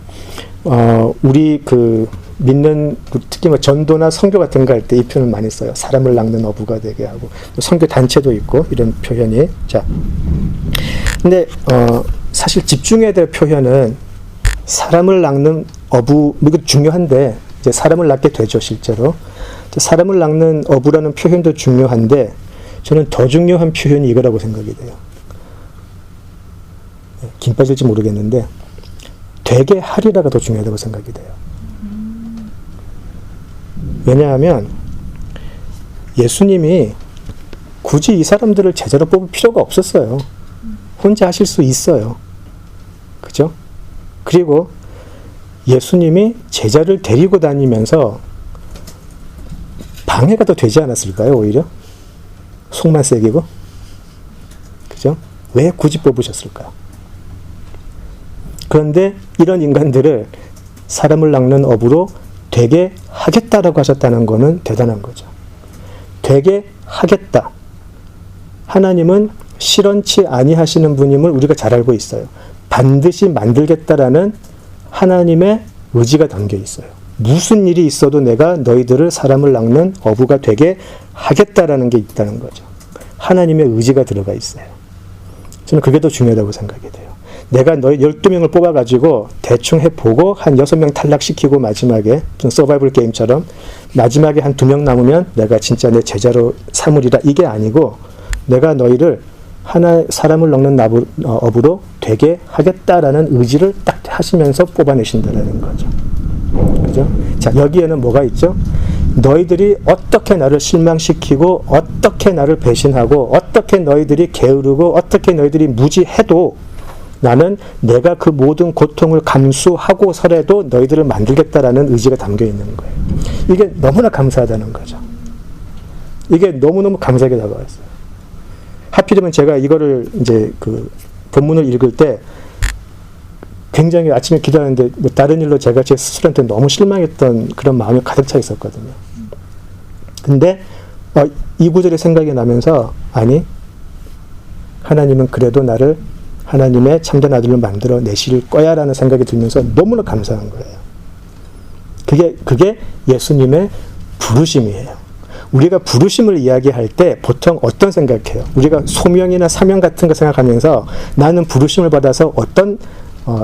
우리 그 믿는 특히 뭐 전도나 선교 같은 거 할 때 이 표현을 많이 써요. 사람을 낚는 어부가 되게 하고 선교 단체도 있고 이런 표현이. 자, 근데 사실 집중해야 될 표현은 사람을 낚는 어부, 이거 중요한데 이제 사람을 낚게 되죠 실제로. 사람을 낚는 어부라는 표현도 중요한데 저는 더 중요한 표현이 이거라고 생각이 돼요. 김 빠질지 모르겠는데 되게 하리라가 더 중요하다고 생각이 돼요. 왜냐하면 예수님이 굳이 이 사람들을 제자로 뽑을 필요가 없었어요. 혼자 하실 수 있어요. 그죠? 그리고 예수님이 제자를 데리고 다니면서 방해가 더 되지 않았을까요, 오히려? 속만 새기고? 그죠? 왜 굳이 뽑으셨을까요? 그런데 이런 인간들을 사람을 낚는 업으로 되게 하겠다라고 하셨다는 것은 대단한 거죠. 되게 하겠다. 하나님은 실언치 아니하시는 분임을 우리가 잘 알고 있어요. 반드시 만들겠다라는 하나님의 의지가 담겨 있어요. 무슨 일이 있어도 내가 너희들을 사람을 낚는 어부가 되게 하겠다라는 게 있다는 거죠. 하나님의 의지가 들어가 있어요. 저는 그게 더 중요하다고 생각이 돼요. 내가 너희 12명을 뽑아가지고 대충 해보고 한 6명 탈락시키고 마지막에 좀 서바이벌 게임처럼 마지막에 한 2명 남으면 내가 진짜 내 제자로 삼으리라, 이게 아니고 내가 너희를 하나의 사람을 낚는 업으로 되게 하겠다라는 의지를 딱 하시면서 뽑아내신다는 거죠. 그죠? 자, 여기에는 뭐가 있죠? 너희들이 어떻게 나를 실망시키고 어떻게 나를 배신하고 어떻게 너희들이 게으르고 어떻게 너희들이 무지해도 나는 내가 그 모든 고통을 감수하고서라도 너희들을 만들겠다라는 의지가 담겨 있는 거예요. 이게 너무나 감사하다는 거죠. 이게 너무너무 감사하게 다가왔어요. 하필이면 제가 이거를 이제 그 본문을 읽을 때 굉장히 아침에 기도하는데 뭐 다른 일로 제가 제 스스로한테 너무 실망했던 그런 마음이 가득 차 있었거든요. 근데 이 구절이 생각이 나면서 아니, 하나님은 그래도 나를 하나님의 참된 아들로 만들어 내실 거야 라는 생각이 들면서 너무나 감사한 거예요. 그게 예수님의 부르심이에요. 우리가 부르심을 이야기할 때 보통 어떤 생각해요? 우리가 소명이나 사명 같은 거 생각하면서 나는 부르심을 받아서 어떤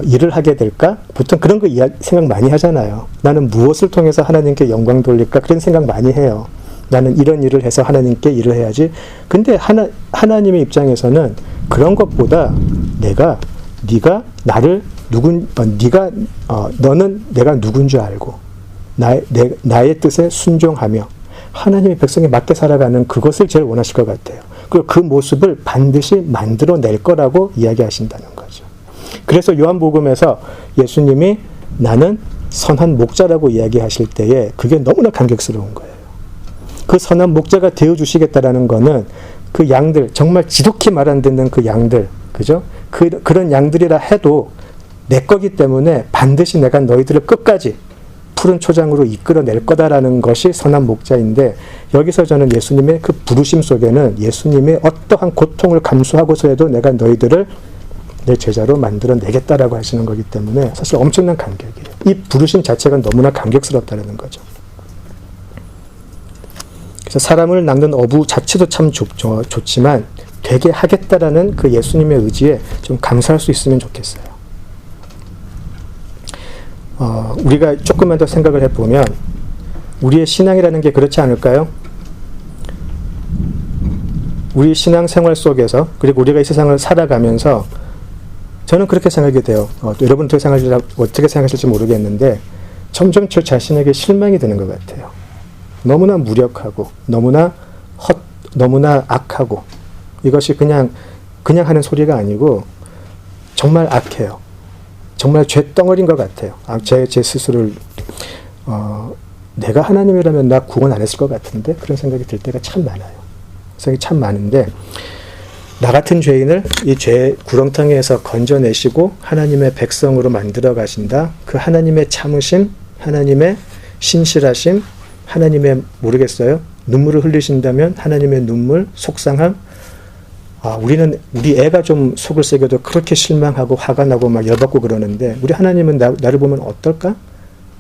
일을 하게 될까? 보통 그런 거 생각 많이 하잖아요. 나는 무엇을 통해서 하나님께 영광 돌릴까? 그런 생각 많이 해요. 나는 이런 일을 해서 하나님께 일을 해야지. 근데 하나님의 입장에서는 그런 것보다 네가 나를 너는 내가 누군 줄 알고 나의 뜻에 순종하며 하나님의 백성에 맞게 살아가는 그것을 제일 원하실 것 같아요. 그리고 그 모습을 반드시 만들어낼 거라고 이야기하신다는 거죠. 그래서 요한복음에서 예수님이 나는 선한 목자라고 이야기하실 때에 그게 너무나 감격스러운 거예요. 그 선한 목자가 되어주시겠다라는 거는 그 양들, 정말 지독히 말 안 듣는 그 양들, 그죠? 그런 양들이라 해도 내 거기 때문에 반드시 내가 너희들을 끝까지 푸른 초장으로 이끌어낼 거다라는 것이 선한 목자인데, 여기서 저는 예수님의 그 부르심 속에는 예수님의 어떠한 고통을 감수하고서라도 내가 너희들을 내 제자로 만들어내겠다라고 하시는 거기 때문에 사실 엄청난 감격이에요. 이 부르심 자체가 너무나 감격스럽다는 거죠. 그래서 사람을 낚는 어부 자체도 참 좋지만 되게 하겠다라는 그 예수님의 의지에 좀 감사할 수 있으면 좋겠어요. 우리가 조금만 더 생각을 해보면 우리의 신앙이라는 게 그렇지 않을까요? 우리 신앙생활 속에서, 그리고 우리가 이 세상을 살아가면서 저는 그렇게 생각이 돼요. 또 여러분 어떻게 생각하실지 모르겠는데 점점 저 자신에게 실망이 드는 것 같아요. 너무나 무력하고 너무나 너무나 악하고, 이것이 그냥 하는 소리가 아니고 정말 악해요. 정말 죄덩어리인 것 같아요. 제 스스로를 내가 하나님이라면 나 구원 안 했을 것 같은데, 그런 생각이 들 때가 참 많아요. 생각이 참 많은데, 나 같은 죄인을 이 죄의 구렁텅이에서 건져내시고 하나님의 백성으로 만들어 가신다. 그 하나님의 참으심, 하나님의 신실하심, 하나님의 모르겠어요. 눈물을 흘리신다면 하나님의 눈물, 속상함. 우리 애가 좀 속을 새겨도 그렇게 실망하고 화가 나고 막 열받고 그러는데, 우리 하나님은 나를 보면 어떨까?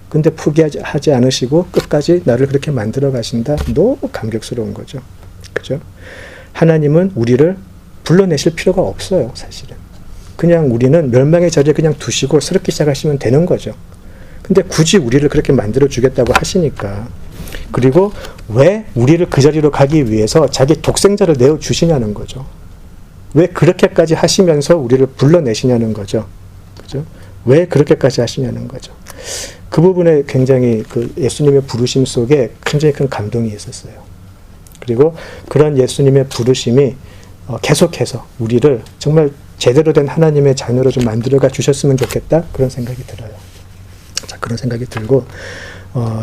근데 포기하지 않으시고 끝까지 나를 그렇게 만들어 가신다. 너무 감격스러운 거죠. 그죠? 하나님은 우리를 불러내실 필요가 없어요, 사실은. 그냥 우리는 멸망의 자리에 그냥 두시고 새롭게 시작하시면 되는 거죠. 근데 굳이 우리를 그렇게 만들어 주겠다고 하시니까, 그리고 왜 우리를 그 자리로 가기 위해서 자기 독생자를 내어 주시냐는 거죠. 왜 그렇게까지 하시면서 우리를 불러내시냐는 거죠. 그죠? 왜 그렇게까지 하시냐는 거죠. 그 부분에 굉장히 그 예수님의 부르심 속에 굉장히 큰 감동이 있었어요. 그리고 그런 예수님의 부르심이 계속해서 우리를 정말 제대로 된 하나님의 자녀로 좀 만들어가 주셨으면 좋겠다, 그런 생각이 들어요. 자, 그런 생각이 들고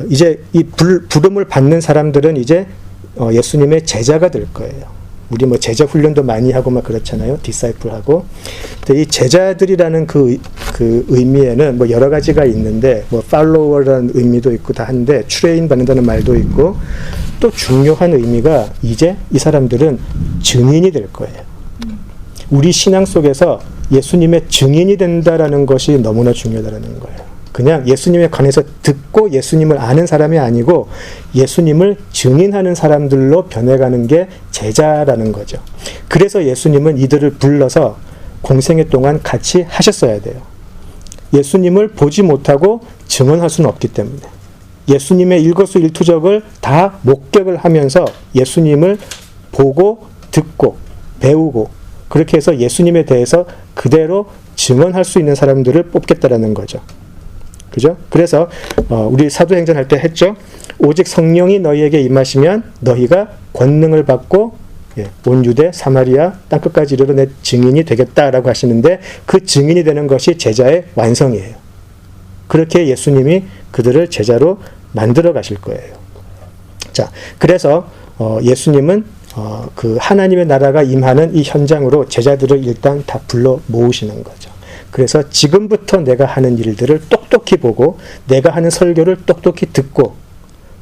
이제 이 부름을 받는 사람들은 이제 예수님의 제자가 될 거예요. 우리 뭐 제자 훈련도 많이 하고 막 그렇잖아요. 디사이플하고. 근데 이 제자들이라는 그 의미에는 뭐 여러 가지가 있는데, 뭐 팔로워라는 의미도 있고 다 한데, 트레인 받는다는 말도 있고, 또 중요한 의미가 이제 이 사람들은 증인이 될 거예요. 우리 신앙 속에서 예수님의 증인이 된다라는 것이 너무나 중요하다는 거예요. 그냥 예수님에 관해서 듣고 예수님을 아는 사람이 아니고 예수님을 증인하는 사람들로 변해가는 게 제자라는 거죠. 그래서 예수님은 이들을 불러서 공생애 동안 같이 하셨어야 돼요. 예수님을 보지 못하고 증언할 수는 없기 때문에 예수님의 일거수일투족을 다 목격을 하면서 예수님을 보고 듣고 배우고 그렇게 해서 예수님에 대해서 그대로 증언할 수 있는 사람들을 뽑겠다라는 거죠. 그죠? 그래서 우리 사도행전 할 때 했죠. 오직 성령이 너희에게 임하시면 너희가 권능을 받고 온 유대 사마리아 땅끝까지 이르러 내 증인이 되겠다라고 하시는데, 그 증인이 되는 것이 제자의 완성이에요. 그렇게 예수님이 그들을 제자로 만들어 가실 거예요. 자, 그래서 예수님은 그 하나님의 나라가 임하는 이 현장으로 제자들을 일단 다 불러 모으시는 거죠. 그래서 지금부터 내가 하는 일들을 똑똑히 보고 내가 하는 설교를 똑똑히 듣고,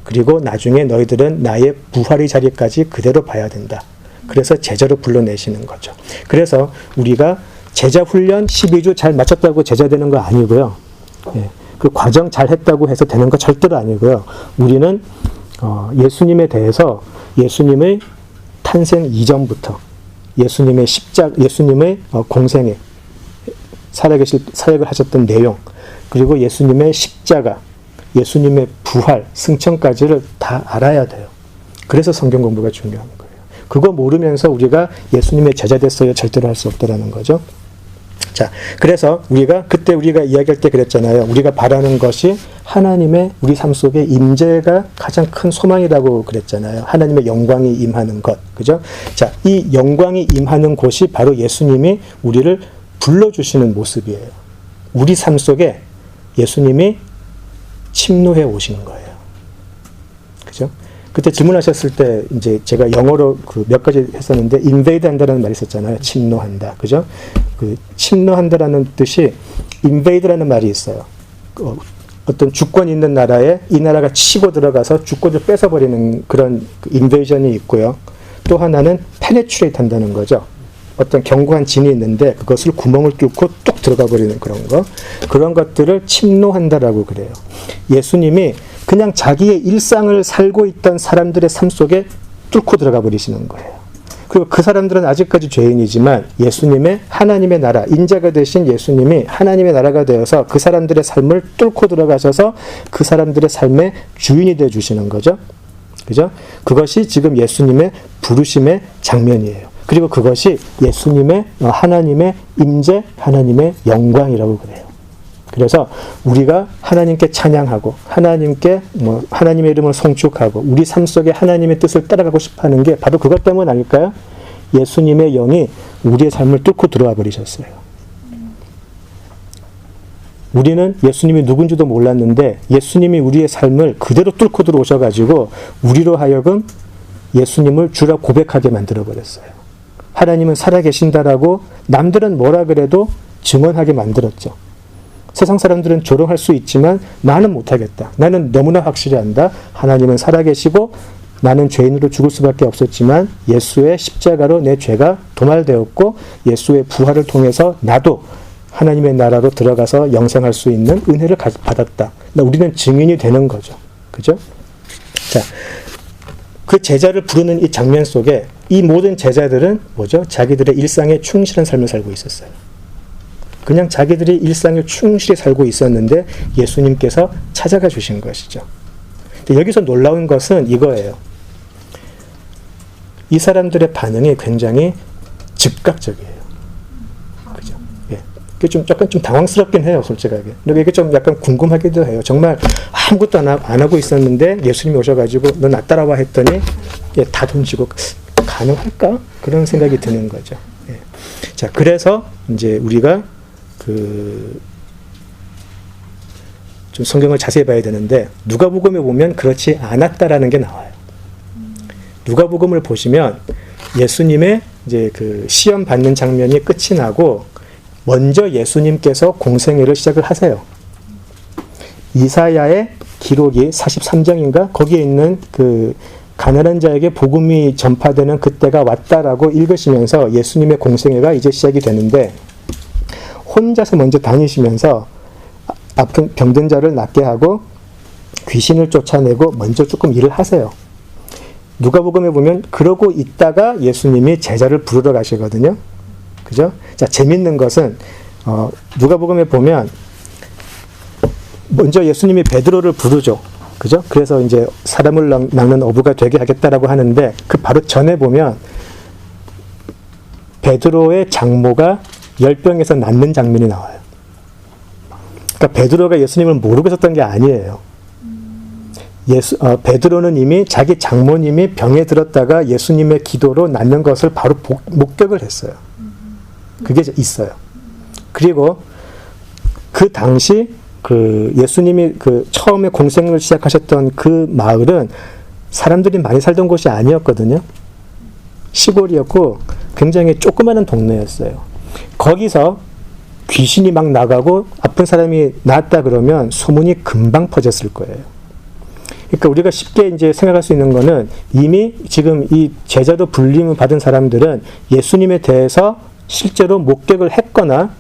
그리고 나중에 너희들은 나의 부활의 자리까지 그대로 봐야 된다. 그래서 제자로 불러내시는 거죠. 그래서 우리가 제자 훈련 12주 잘 마쳤다고 제자 되는 거 아니고요. 그 과정 잘 했다고 해서 되는 거 절대로 아니고요. 우리는 예수님에 대해서 예수님의 탄생 이전부터 예수님의 예수님의 공생애, 사역을 하셨던 내용, 그리고 예수님의 십자가, 예수님의 부활, 승천까지를 다 알아야 돼요. 그래서 성경 공부가 중요한 거예요. 그거 모르면서 우리가 예수님의 제자 됐어요 절대로 할 수 없다라는 거죠. 자, 그래서 그때 우리가 이야기할 때 그랬잖아요. 우리가 바라는 것이 하나님의 우리 삶 속에 임재가 가장 큰 소망이라고 그랬잖아요. 하나님의 영광이 임하는 것, 그죠? 자, 이 영광이 임하는 곳이 바로 예수님이 우리를 불러주시는 모습이에요. 우리 삶 속에 예수님이 침노해 오시는 거예요. 그죠? 그때 질문하셨을 때 이제 제가 영어로 몇 가지 했었는데, invade 한다라는 말이 있었잖아요. 침노한다. 그죠? 그 침노한다라는 뜻이 invade라는 말이 있어요. 어떤 주권 있는 나라에 이 나라가 치고 들어가서 주권을 뺏어버리는 그런 invasion이 있고요. 또 하나는 penetrate 한다는 거죠. 어떤 견고한 진이 있는데 그것을 구멍을 뚫고 뚝 들어가 버리는 그런 거. 그런 것들을 침노한다라고 그래요. 예수님이 그냥 자기의 일상을 살고 있던 사람들의 삶 속에 뚫고 들어가 버리시는 거예요. 그리고 그 사람들은 아직까지 죄인이지만 예수님의 하나님의 나라, 인자가 되신 예수님이 하나님의 나라가 되어서 그 사람들의 삶을 뚫고 들어가셔서 그 사람들의 삶의 주인이 되어 주시는 거죠. 그죠? 그것이 지금 예수님의 부르심의 장면이에요. 그리고 그것이 예수님의 하나님의 임재, 하나님의 영광이라고 그래요. 그래서 우리가 하나님께 찬양하고 하나님께 하나님의 이름을 송축하고 우리 삶 속에 하나님의 뜻을 따라가고 싶어하는 게 바로 그것 때문 아닐까요? 예수님의 영이 우리의 삶을 뚫고 들어와 버리셨어요. 우리는 예수님이 누군지도 몰랐는데 예수님이 우리의 삶을 그대로 뚫고 들어오셔가지고 우리로 하여금 예수님을 주라 고백하게 만들어버렸어요. 하나님은 살아계신다라고 남들은 뭐라 그래도 증언하게 만들었죠. 세상 사람들은 조롱할 수 있지만 나는 못하겠다. 나는 너무나 확실히 안다. 하나님은 살아계시고 나는 죄인으로 죽을 수밖에 없었지만 예수의 십자가로 내 죄가 도말되었고 예수의 부활을 통해서 나도 하나님의 나라로 들어가서 영생할 수 있는 은혜를 받았다. 우리는 증인이 되는 거죠. 그죠? 자, 그 제자를 부르는 이 장면 속에 이 모든 제자들은 뭐죠? 자기들의 일상에 충실한 삶을 살고 있었어요. 그냥 자기들이 일상을 충실히 살고 있었는데 예수님께서 찾아가 주신 것이죠. 근데 여기서 놀라운 것은 이거예요. 이 사람들의 반응이 굉장히 즉각적이에요. 그죠? 예. 그게 약간 좀 당황스럽긴 해요, 솔직하게. 근데 이게 좀 약간 궁금하기도 해요. 정말 아무것도 안 하고 있었는데 예수님이 오셔가지고 너 나 따라와 했더니 다 던지고 가능할까? 그런 생각이 드는 거죠. 예. 자, 그래서 이제 우리가 좀 성경을 자세히 봐야 되는데 누가복음에 보면 그렇지 않았다라는 게 나와요. 누가복음을 보시면 예수님의 이제 그 시험 받는 장면이 끝이 나고 먼저 예수님께서 공생애를 시작을 하세요. 이사야의 기록이 43장인가 거기에 있는 그 가난한 자에게 복음이 전파되는 그때가 왔다라고 읽으시면서 예수님의 공생애가 이제 시작이 되는데 혼자서 먼저 다니시면서 아픈 병든 자를 낫게 하고 귀신을 쫓아내고 먼저 조금 일을 하세요. 누가복음에 보면 그러고 있다가 예수님이 제자를 부르러 가시거든요. 그죠? 자, 재밌는 것은 누가복음에 보면 먼저 예수님이 베드로를 부르죠. 그죠? 그래서 이제 사람을 낚는 어부가 되게 하겠다라고 하는데 그 바로 전에 보면 베드로의 장모가 열병에서 낫는 장면이 나와요. 그러니까 베드로가 예수님을 모르고 있었던 게 아니에요. 베드로는 이미 자기 장모님이 병에 들었다가 예수님의 기도로 낫는 것을 바로 목격을 했어요. 그게 있어요. 그리고 그 당시 예수님이 처음에 공생을 시작하셨던 그 마을은 사람들이 많이 살던 곳이 아니었거든요. 시골이었고 굉장히 조그마한 동네였어요. 거기서 귀신이 막 나가고 아픈 사람이 나았다 그러면 소문이 금방 퍼졌을 거예요. 그러니까 우리가 쉽게 이제 생각할 수 있는 거는 이미 지금 이 제자로 불림을 받은 사람들은 예수님에 대해서 실제로 목격을 했거나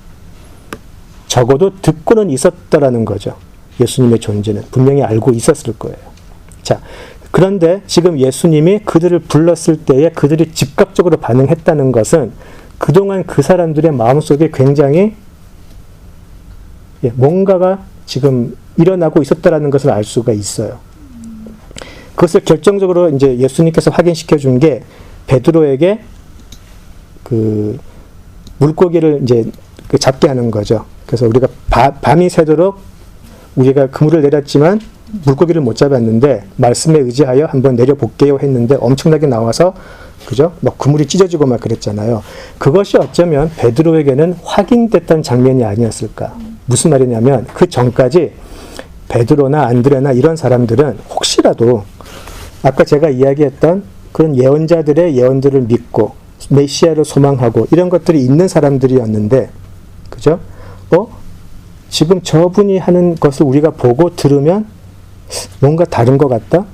적어도 듣고는 있었다라는 거죠. 예수님의 존재는 분명히 알고 있었을 거예요. 자, 그런데 지금 예수님이 그들을 불렀을 때에 그들이 즉각적으로 반응했다는 것은 그동안 그 사람들의 마음속에 굉장히 뭔가가 지금 일어나고 있었다라는 것을 알 수가 있어요. 그것을 결정적으로 이제 예수님께서 확인시켜 준 게 베드로에게 그 물고기를 이제 잡게 하는 거죠. 그래서 우리가 밤이 새도록 우리가 그물을 내렸지만 물고기를 못 잡았는데 말씀에 의지하여 한번 내려볼게요 했는데 엄청나게 나와서 그죠? 막 그물이 찢어지고 막 그랬잖아요. 그것이 어쩌면 베드로에게는 확인됐던 장면이 아니었을까. 무슨 말이냐면 그 전까지 베드로나 안드레나 이런 사람들은 혹시라도 아까 제가 이야기했던 그런 예언자들의 예언들을 믿고 메시아를 소망하고 이런 것들이 있는 사람들이었는데 그죠? 지금 저분이 하는 것을 우리가 보고 들으면 뭔가 다른 것 같다?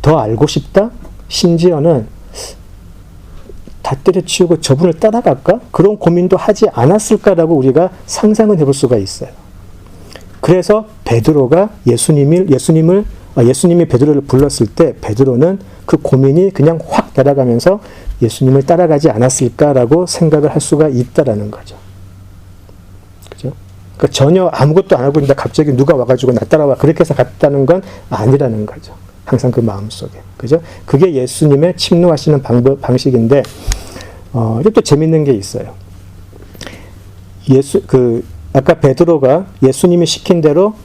더 알고 싶다? 심지어는 다 때려치우고 저분을 따라갈까? 그런 고민도 하지 않았을까라고 우리가 상상은 해볼 수가 있어요. 그래서 베드로가 예수님이 베드로를 불렀을 때 베드로는 그 고민이 그냥 확 날아가면서 예수님을 따라가지 않았을까라고 생각을 할 수가 있다라는 거죠. 그죠? 그러니까 전혀 아무것도 안 하고 있는데 갑자기 누가 와가지고 나 따라와 그렇게 해서 갔다는 건 아니라는 거죠. 항상 그 마음속에. 그죠? 그게 예수님의 침노하시는 방식인데, 또 재밌는 게 있어요. 아까 베드로가 예수님이 시킨 대로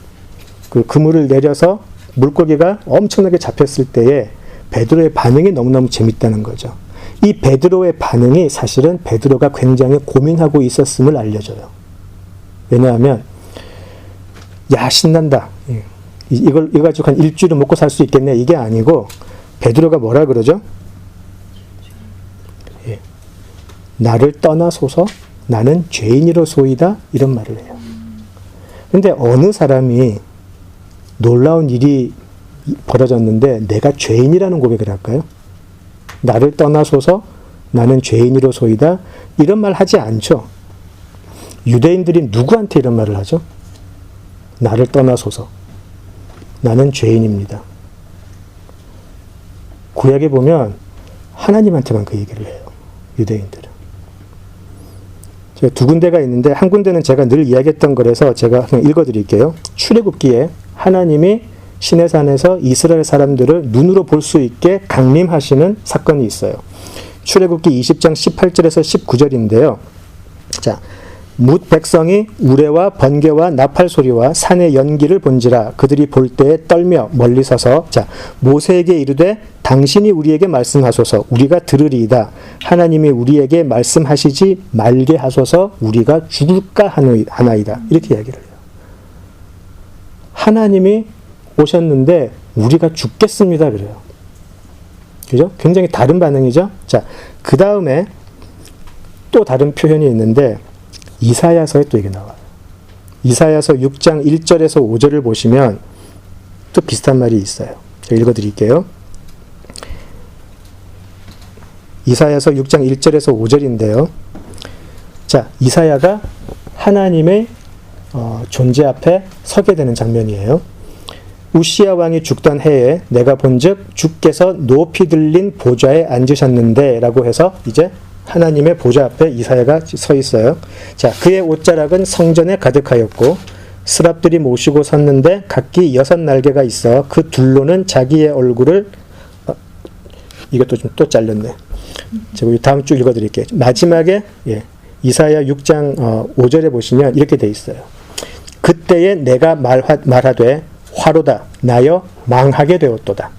그 그물을 내려서 물고기가 엄청나게 잡혔을 때에 베드로의 반응이 너무너무 재밌다는 거죠. 이 베드로의 반응이 사실은 베드로가 굉장히 고민하고 있었음을 알려줘요. 왜냐하면, 야, 신난다. 이거 가지고 한 일주일은 먹고 살 수 있겠네. 이게 아니고, 베드로가 뭐라 그러죠? 나를 떠나소서 나는 죄인이로소이다. 이런 말을 해요. 근데 어느 사람이 놀라운 일이 벌어졌는데 내가 죄인이라는 고백을 할까요? 나를 떠나소서 나는 죄인이로소이다. 이런 말 하지 않죠. 유대인들이 누구한테 이런 말을 하죠? 나를 떠나소서 나는 죄인입니다. 구약에 보면 하나님한테만 그 얘기를 해요. 유대인들은. 제가 두 군데가 있는데 한 군데는 제가 늘 이야기했던 거라서 제가 그냥 읽어드릴게요. 출애굽기에 하나님이 시내산에서 이스라엘 사람들을 눈으로 볼 수 있게 강림하시는 사건이 있어요. 출애굽기 20장 18절에서 19절인데요. 자, 뭇 백성이 우레와 번개와 나팔 소리와 산의 연기를 본지라 그들이 볼 때에 떨며 멀리 서서 자 모세에게 이르되 당신이 우리에게 말씀하소서 우리가 들으리이다. 하나님이 우리에게 말씀하시지 말게 하소서 우리가 죽을까 하나이다. 이렇게 이야기를 해요. 하나님이 오셨는데 우리가 죽겠습니다. 그래요. 그죠? 굉장히 다른 반응이죠? 자, 그 다음에 또 다른 표현이 있는데 이사야서에 또 이게 나와요. 이사야서 6장 1절에서 5절을 보시면 또 비슷한 말이 있어요. 제가 읽어드릴게요. 이사야서 6장 1절에서 5절인데요. 자, 이사야가 하나님의 존재 앞에 서게 되는 장면이에요. 우시야 왕이 죽던 해에 내가 본즉 주께서 높이 들린 보좌에 앉으셨는데 라고 해서 이제 하나님의 보좌 앞에 이사야가 서 있어요. 자, 그의 옷자락은 성전에 가득하였고 스랍들이 모시고 섰는데 각기 6날개가 있어 그 둘로는 자기의 얼굴을 이것도 좀 또 잘렸네. 제가 다음 주 읽어드릴게요. 마지막에 이사야 6장 5절에 보시면 이렇게 돼 있어요. 그때에 내가 말하되 화로다 나여 망하게 되었도다.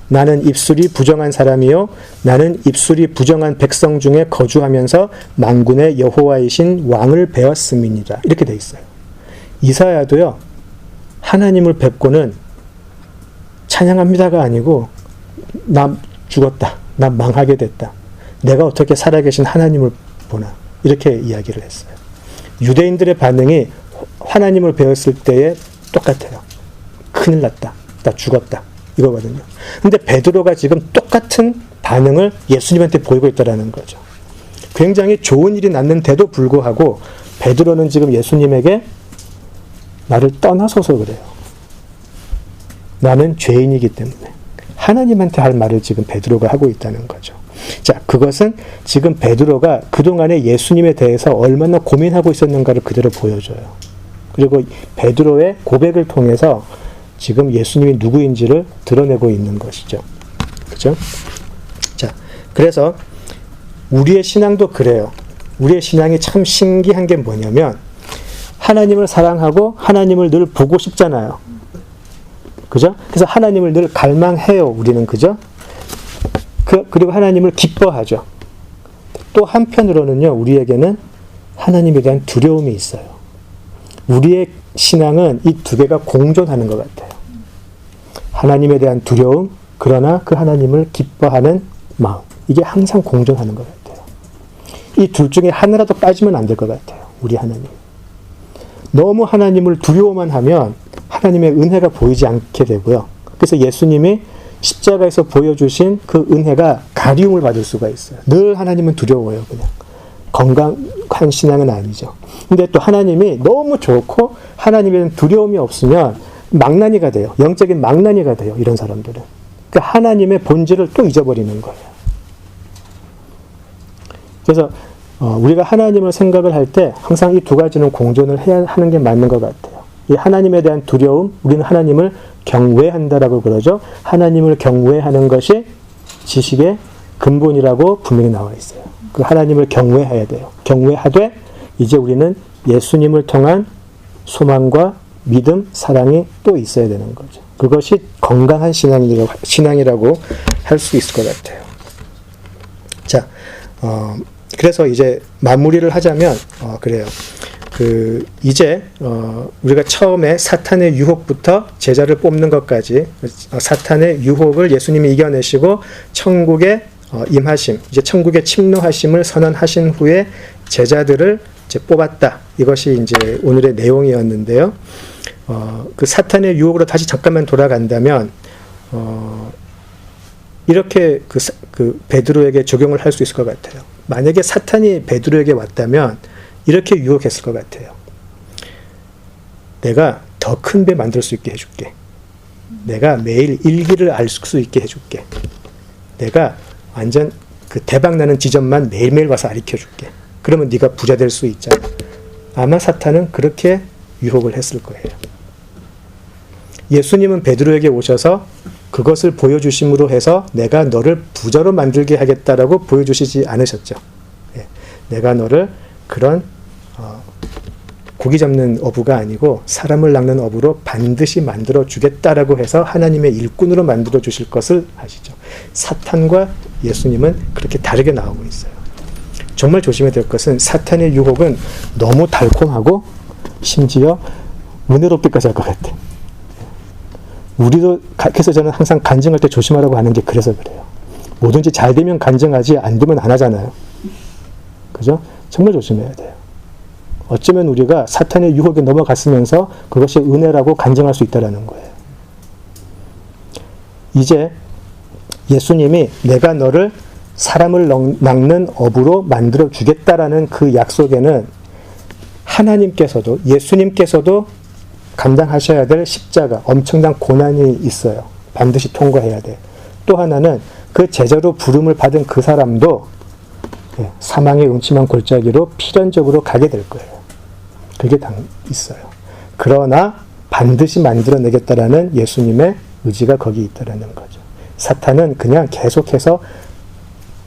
나는 입술이 부정한 사람이요 나는 입술이 부정한 백성 중에 거주하면서 만군의 여호와이신 왕을 배웠음이니라. 이렇게 돼 있어요. 이사야도요 하나님을 뵙고는 찬양합니다가 아니고 나 죽었다. 나 망하게 됐다. 내가 어떻게 살아계신 하나님을 보나. 이렇게 이야기를 했어요. 유대인들의 반응이 하나님을 배웠을 때에 똑같아요. 큰일 났다. 나 죽었다. 이거거든요. 근데 베드로가 지금 똑같은 반응을 예수님한테 보이고 있다는 거죠. 굉장히 좋은 일이 났는데도 불구하고 베드로는 지금 예수님에게 나를 떠나소서 그래요. 나는 죄인이기 때문에. 하나님한테 할 말을 지금 베드로가 하고 있다는 거죠. 자, 그것은 지금 베드로가 그동안에 예수님에 대해서 얼마나 고민하고 있었는가를 그대로 보여줘요. 그리고 베드로의 고백을 통해서 지금 예수님이 누구인지를 드러내고 있는 것이죠. 그죠? 자, 그래서 우리의 신앙도 그래요. 우리의 신앙이 참 신기한 게 뭐냐면 하나님을 사랑하고 하나님을 늘 보고 싶잖아요. 그죠? 그래서 하나님을 늘 갈망해요. 우리는 그죠? 그리고 하나님을 기뻐하죠. 또 한편으로는요. 우리에게는 하나님에 대한 두려움이 있어요. 우리의 신앙은 이 두 개가 공존하는 것 같아요. 하나님에 대한 두려움, 그러나 그 하나님을 기뻐하는 마음. 이게 항상 공존하는 것 같아요. 이 둘 중에 하나라도 빠지면 안 될 것 같아요. 우리 하나님. 너무 하나님을 두려워만 하면 하나님의 은혜가 보이지 않게 되고요. 그래서 예수님이 십자가에서 보여주신 그 은혜가 가리움을 받을 수가 있어요. 늘 하나님은 두려워요. 그냥. 건강한 신앙은 아니죠. 근데 또 하나님이 너무 좋고 하나님에는 두려움이 없으면 망나니가 돼요. 영적인 망나니가 돼요. 이런 사람들은. 그러니까 하나님의 본질을 또 잊어버리는 거예요. 그래서 우리가 하나님을 생각을 할 때 항상 이 두 가지는 공존을 해야 하는 게 맞는 것 같아요. 이 하나님에 대한 두려움, 우리는 하나님을 경외한다라고 그러죠. 하나님을 경외하는 것이 지식의 근본이라고 분명히 나와 있어요. 그 하나님을 경외해야 돼요. 경외하되 이제 우리는 예수님을 통한 소망과 믿음, 사랑이 또 있어야 되는 거죠. 그것이 건강한 신앙이라고 할 수 있을 것 같아요. 자, 그래서 이제 마무리를 하자면 그래요. 이제 우리가 처음에 사탄의 유혹부터 제자를 뽑는 것까지 사탄의 유혹을 예수님이 이겨내시고 천국의 임하심, 이제 천국의 침노하심을 선언하신 후에 제자들을 이제 뽑았다. 이것이 이제 오늘의 내용이었는데요. 그 사탄의 유혹으로 다시 잠깐만 돌아간다면 이렇게 그 베드로에게 적용을 할 수 있을 것 같아요. 만약에 사탄이 베드로에게 왔다면 이렇게 유혹했을 것 같아요. 내가 더 큰 배 만들 수 있게 해줄게. 내가 매일 일기를 알 수 있게 해줄게. 내가 완전 그 대박나는 지점만 매일매일 와서 가르쳐줄게. 그러면 네가 부자 될 수 있잖아. 아마 사탄은 그렇게 유혹을 했을 거예요. 예수님은 베드로에게 오셔서 그것을 보여주심으로 해서 내가 너를 부자로 만들게 하겠다라고 보여주시지 않으셨죠. 내가 너를 그런 고기 잡는 어부가 아니고 사람을 낚는 어부로 반드시 만들어 주겠다라고 해서 하나님의 일꾼으로 만들어 주실 것을 아시죠. 사탄과 예수님은 그렇게 다르게 나오고 있어요. 정말 조심해야 될 것은 사탄의 유혹은 너무 달콤하고 심지어 은혜롭기까지 할 것 같아. 우리도, 그래서 저는 항상 간증할 때 조심하라고 하는 게 그래서 그래요. 뭐든지 잘 되면 간증하지 안 되면 안 하잖아요. 그죠? 정말 조심해야 돼요. 어쩌면 우리가 사탄의 유혹에 넘어갔으면서 그것이 은혜라고 간증할 수 있다는 거예요. 이제 예수님이 내가 너를 사람을 낚는 어부로 만들어 주겠다라는 그 약속에는 하나님께서도, 예수님께서도 감당하셔야 될 십자가, 엄청난 고난이 있어요. 반드시 통과해야 돼. 또 하나는 그 제자로 부름을 받은 그 사람도 사망의 음침한 골짜기로 필연적으로 가게 될 거예요. 그게 있어요. 그러나 반드시 만들어내겠다라는 예수님의 의지가 거기 있다라는 거죠. 사탄은 그냥 계속해서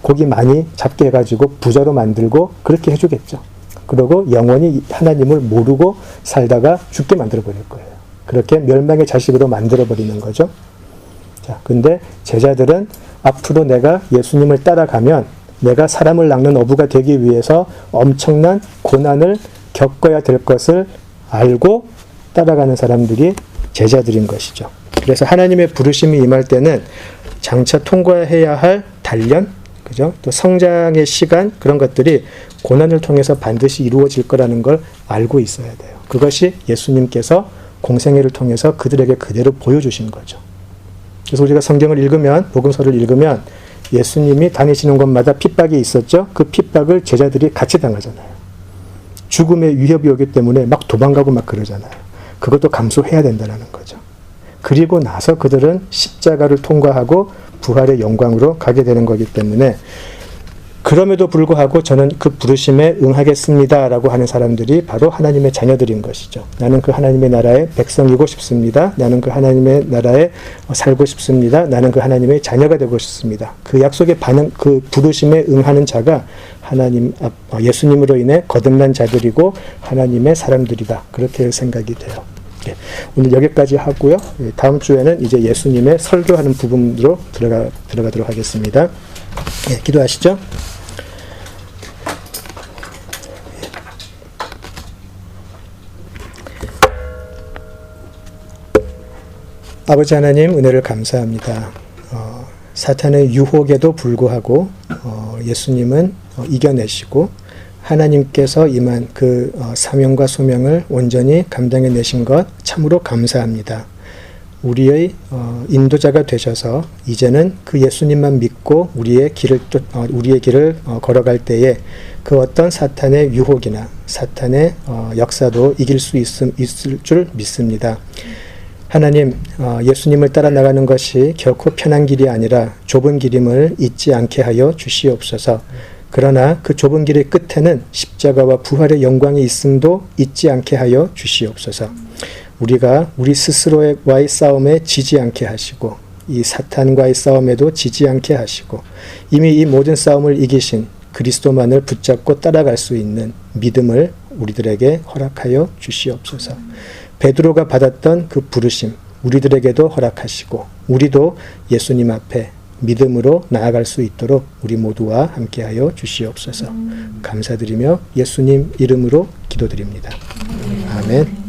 고기 많이 잡게 해가지고 부자로 만들고 그렇게 해주겠죠. 그리고 영원히 하나님을 모르고 살다가 죽게 만들어버릴 거예요. 그렇게 멸망의 자식으로 만들어버리는 거죠. 자, 근데 제자들은 앞으로 내가 예수님을 따라가면 내가 사람을 낚는 어부가 되기 위해서 엄청난 고난을 겪어야 될 것을 알고 따라가는 사람들이 제자들인 것이죠. 그래서 하나님의 부르심이 임할 때는 장차 통과해야 할 단련, 그죠? 또 성장의 시간, 그런 것들이 고난을 통해서 반드시 이루어질 거라는 걸 알고 있어야 돼요. 그것이 예수님께서 공생애를 통해서 그들에게 그대로 보여주신 거죠. 그래서 우리가 성경을 읽으면, 복음서를 읽으면 예수님이 다니시는 곳마다 핍박이 있었죠. 그 핍박을 제자들이 같이 당하잖아요. 죽음의 위협이 오기 때문에 막 도망가고 막 그러잖아요. 그것도 감수해야 된다는 거죠. 그리고 나서 그들은 십자가를 통과하고 부활의 영광으로 가게 되는 거기 때문에, 그럼에도 불구하고 저는 그 부르심에 응하겠습니다라고 하는 사람들이 바로 하나님의 자녀들인 것이죠. 나는 그 하나님의 나라의 백성이고 싶습니다. 나는 그 하나님의 나라에 살고 싶습니다. 나는 그 하나님의 자녀가 되고 싶습니다. 그 약속에 반응, 그 부르심에 응하는 자가 예수님으로 인해 거듭난 자들이고 하나님의 사람들이다. 그렇게 생각이 돼요. 네, 오늘 여기까지 하고요. 다음 주에는 이제 예수님의 설교하는 부분으로 들어가도록 하겠습니다. 네, 기도하시죠. 아버지 하나님, 은혜를 감사합니다. 사탄의 유혹에도 불구하고 예수님은 이겨내시고 하나님께서 임한 그 사명과 소명을 온전히 감당해내신 것 참으로 감사합니다. 우리의 인도자가 되셔서 이제는 그 예수님만 믿고 우리의 길을 걸어갈 때에 그 어떤 사탄의 유혹이나 사탄의 역사도 이길 수 있을 줄 믿습니다. 하나님, 예수님을 따라 나가는 것이 결코 편한 길이 아니라 좁은 길임을 잊지 않게 하여 주시옵소서. 그러나 그 좁은 길의 끝에는 십자가와 부활의 영광이 있음도 잊지 않게 하여 주시옵소서. 우리가 우리 스스로와의 싸움에 지지 않게 하시고 이 사탄과의 싸움에도 지지 않게 하시고 이미 이 모든 싸움을 이기신 그리스도만을 붙잡고 따라갈 수 있는 믿음을 우리들에게 허락하여 주시옵소서. 베드로가 받았던 그 부르심 우리들에게도 허락하시고 우리도 예수님 앞에 믿음으로 나아갈 수 있도록 우리 모두와 함께하여 주시옵소서. 감사드리며 예수님 이름으로 기도드립니다. 아멘.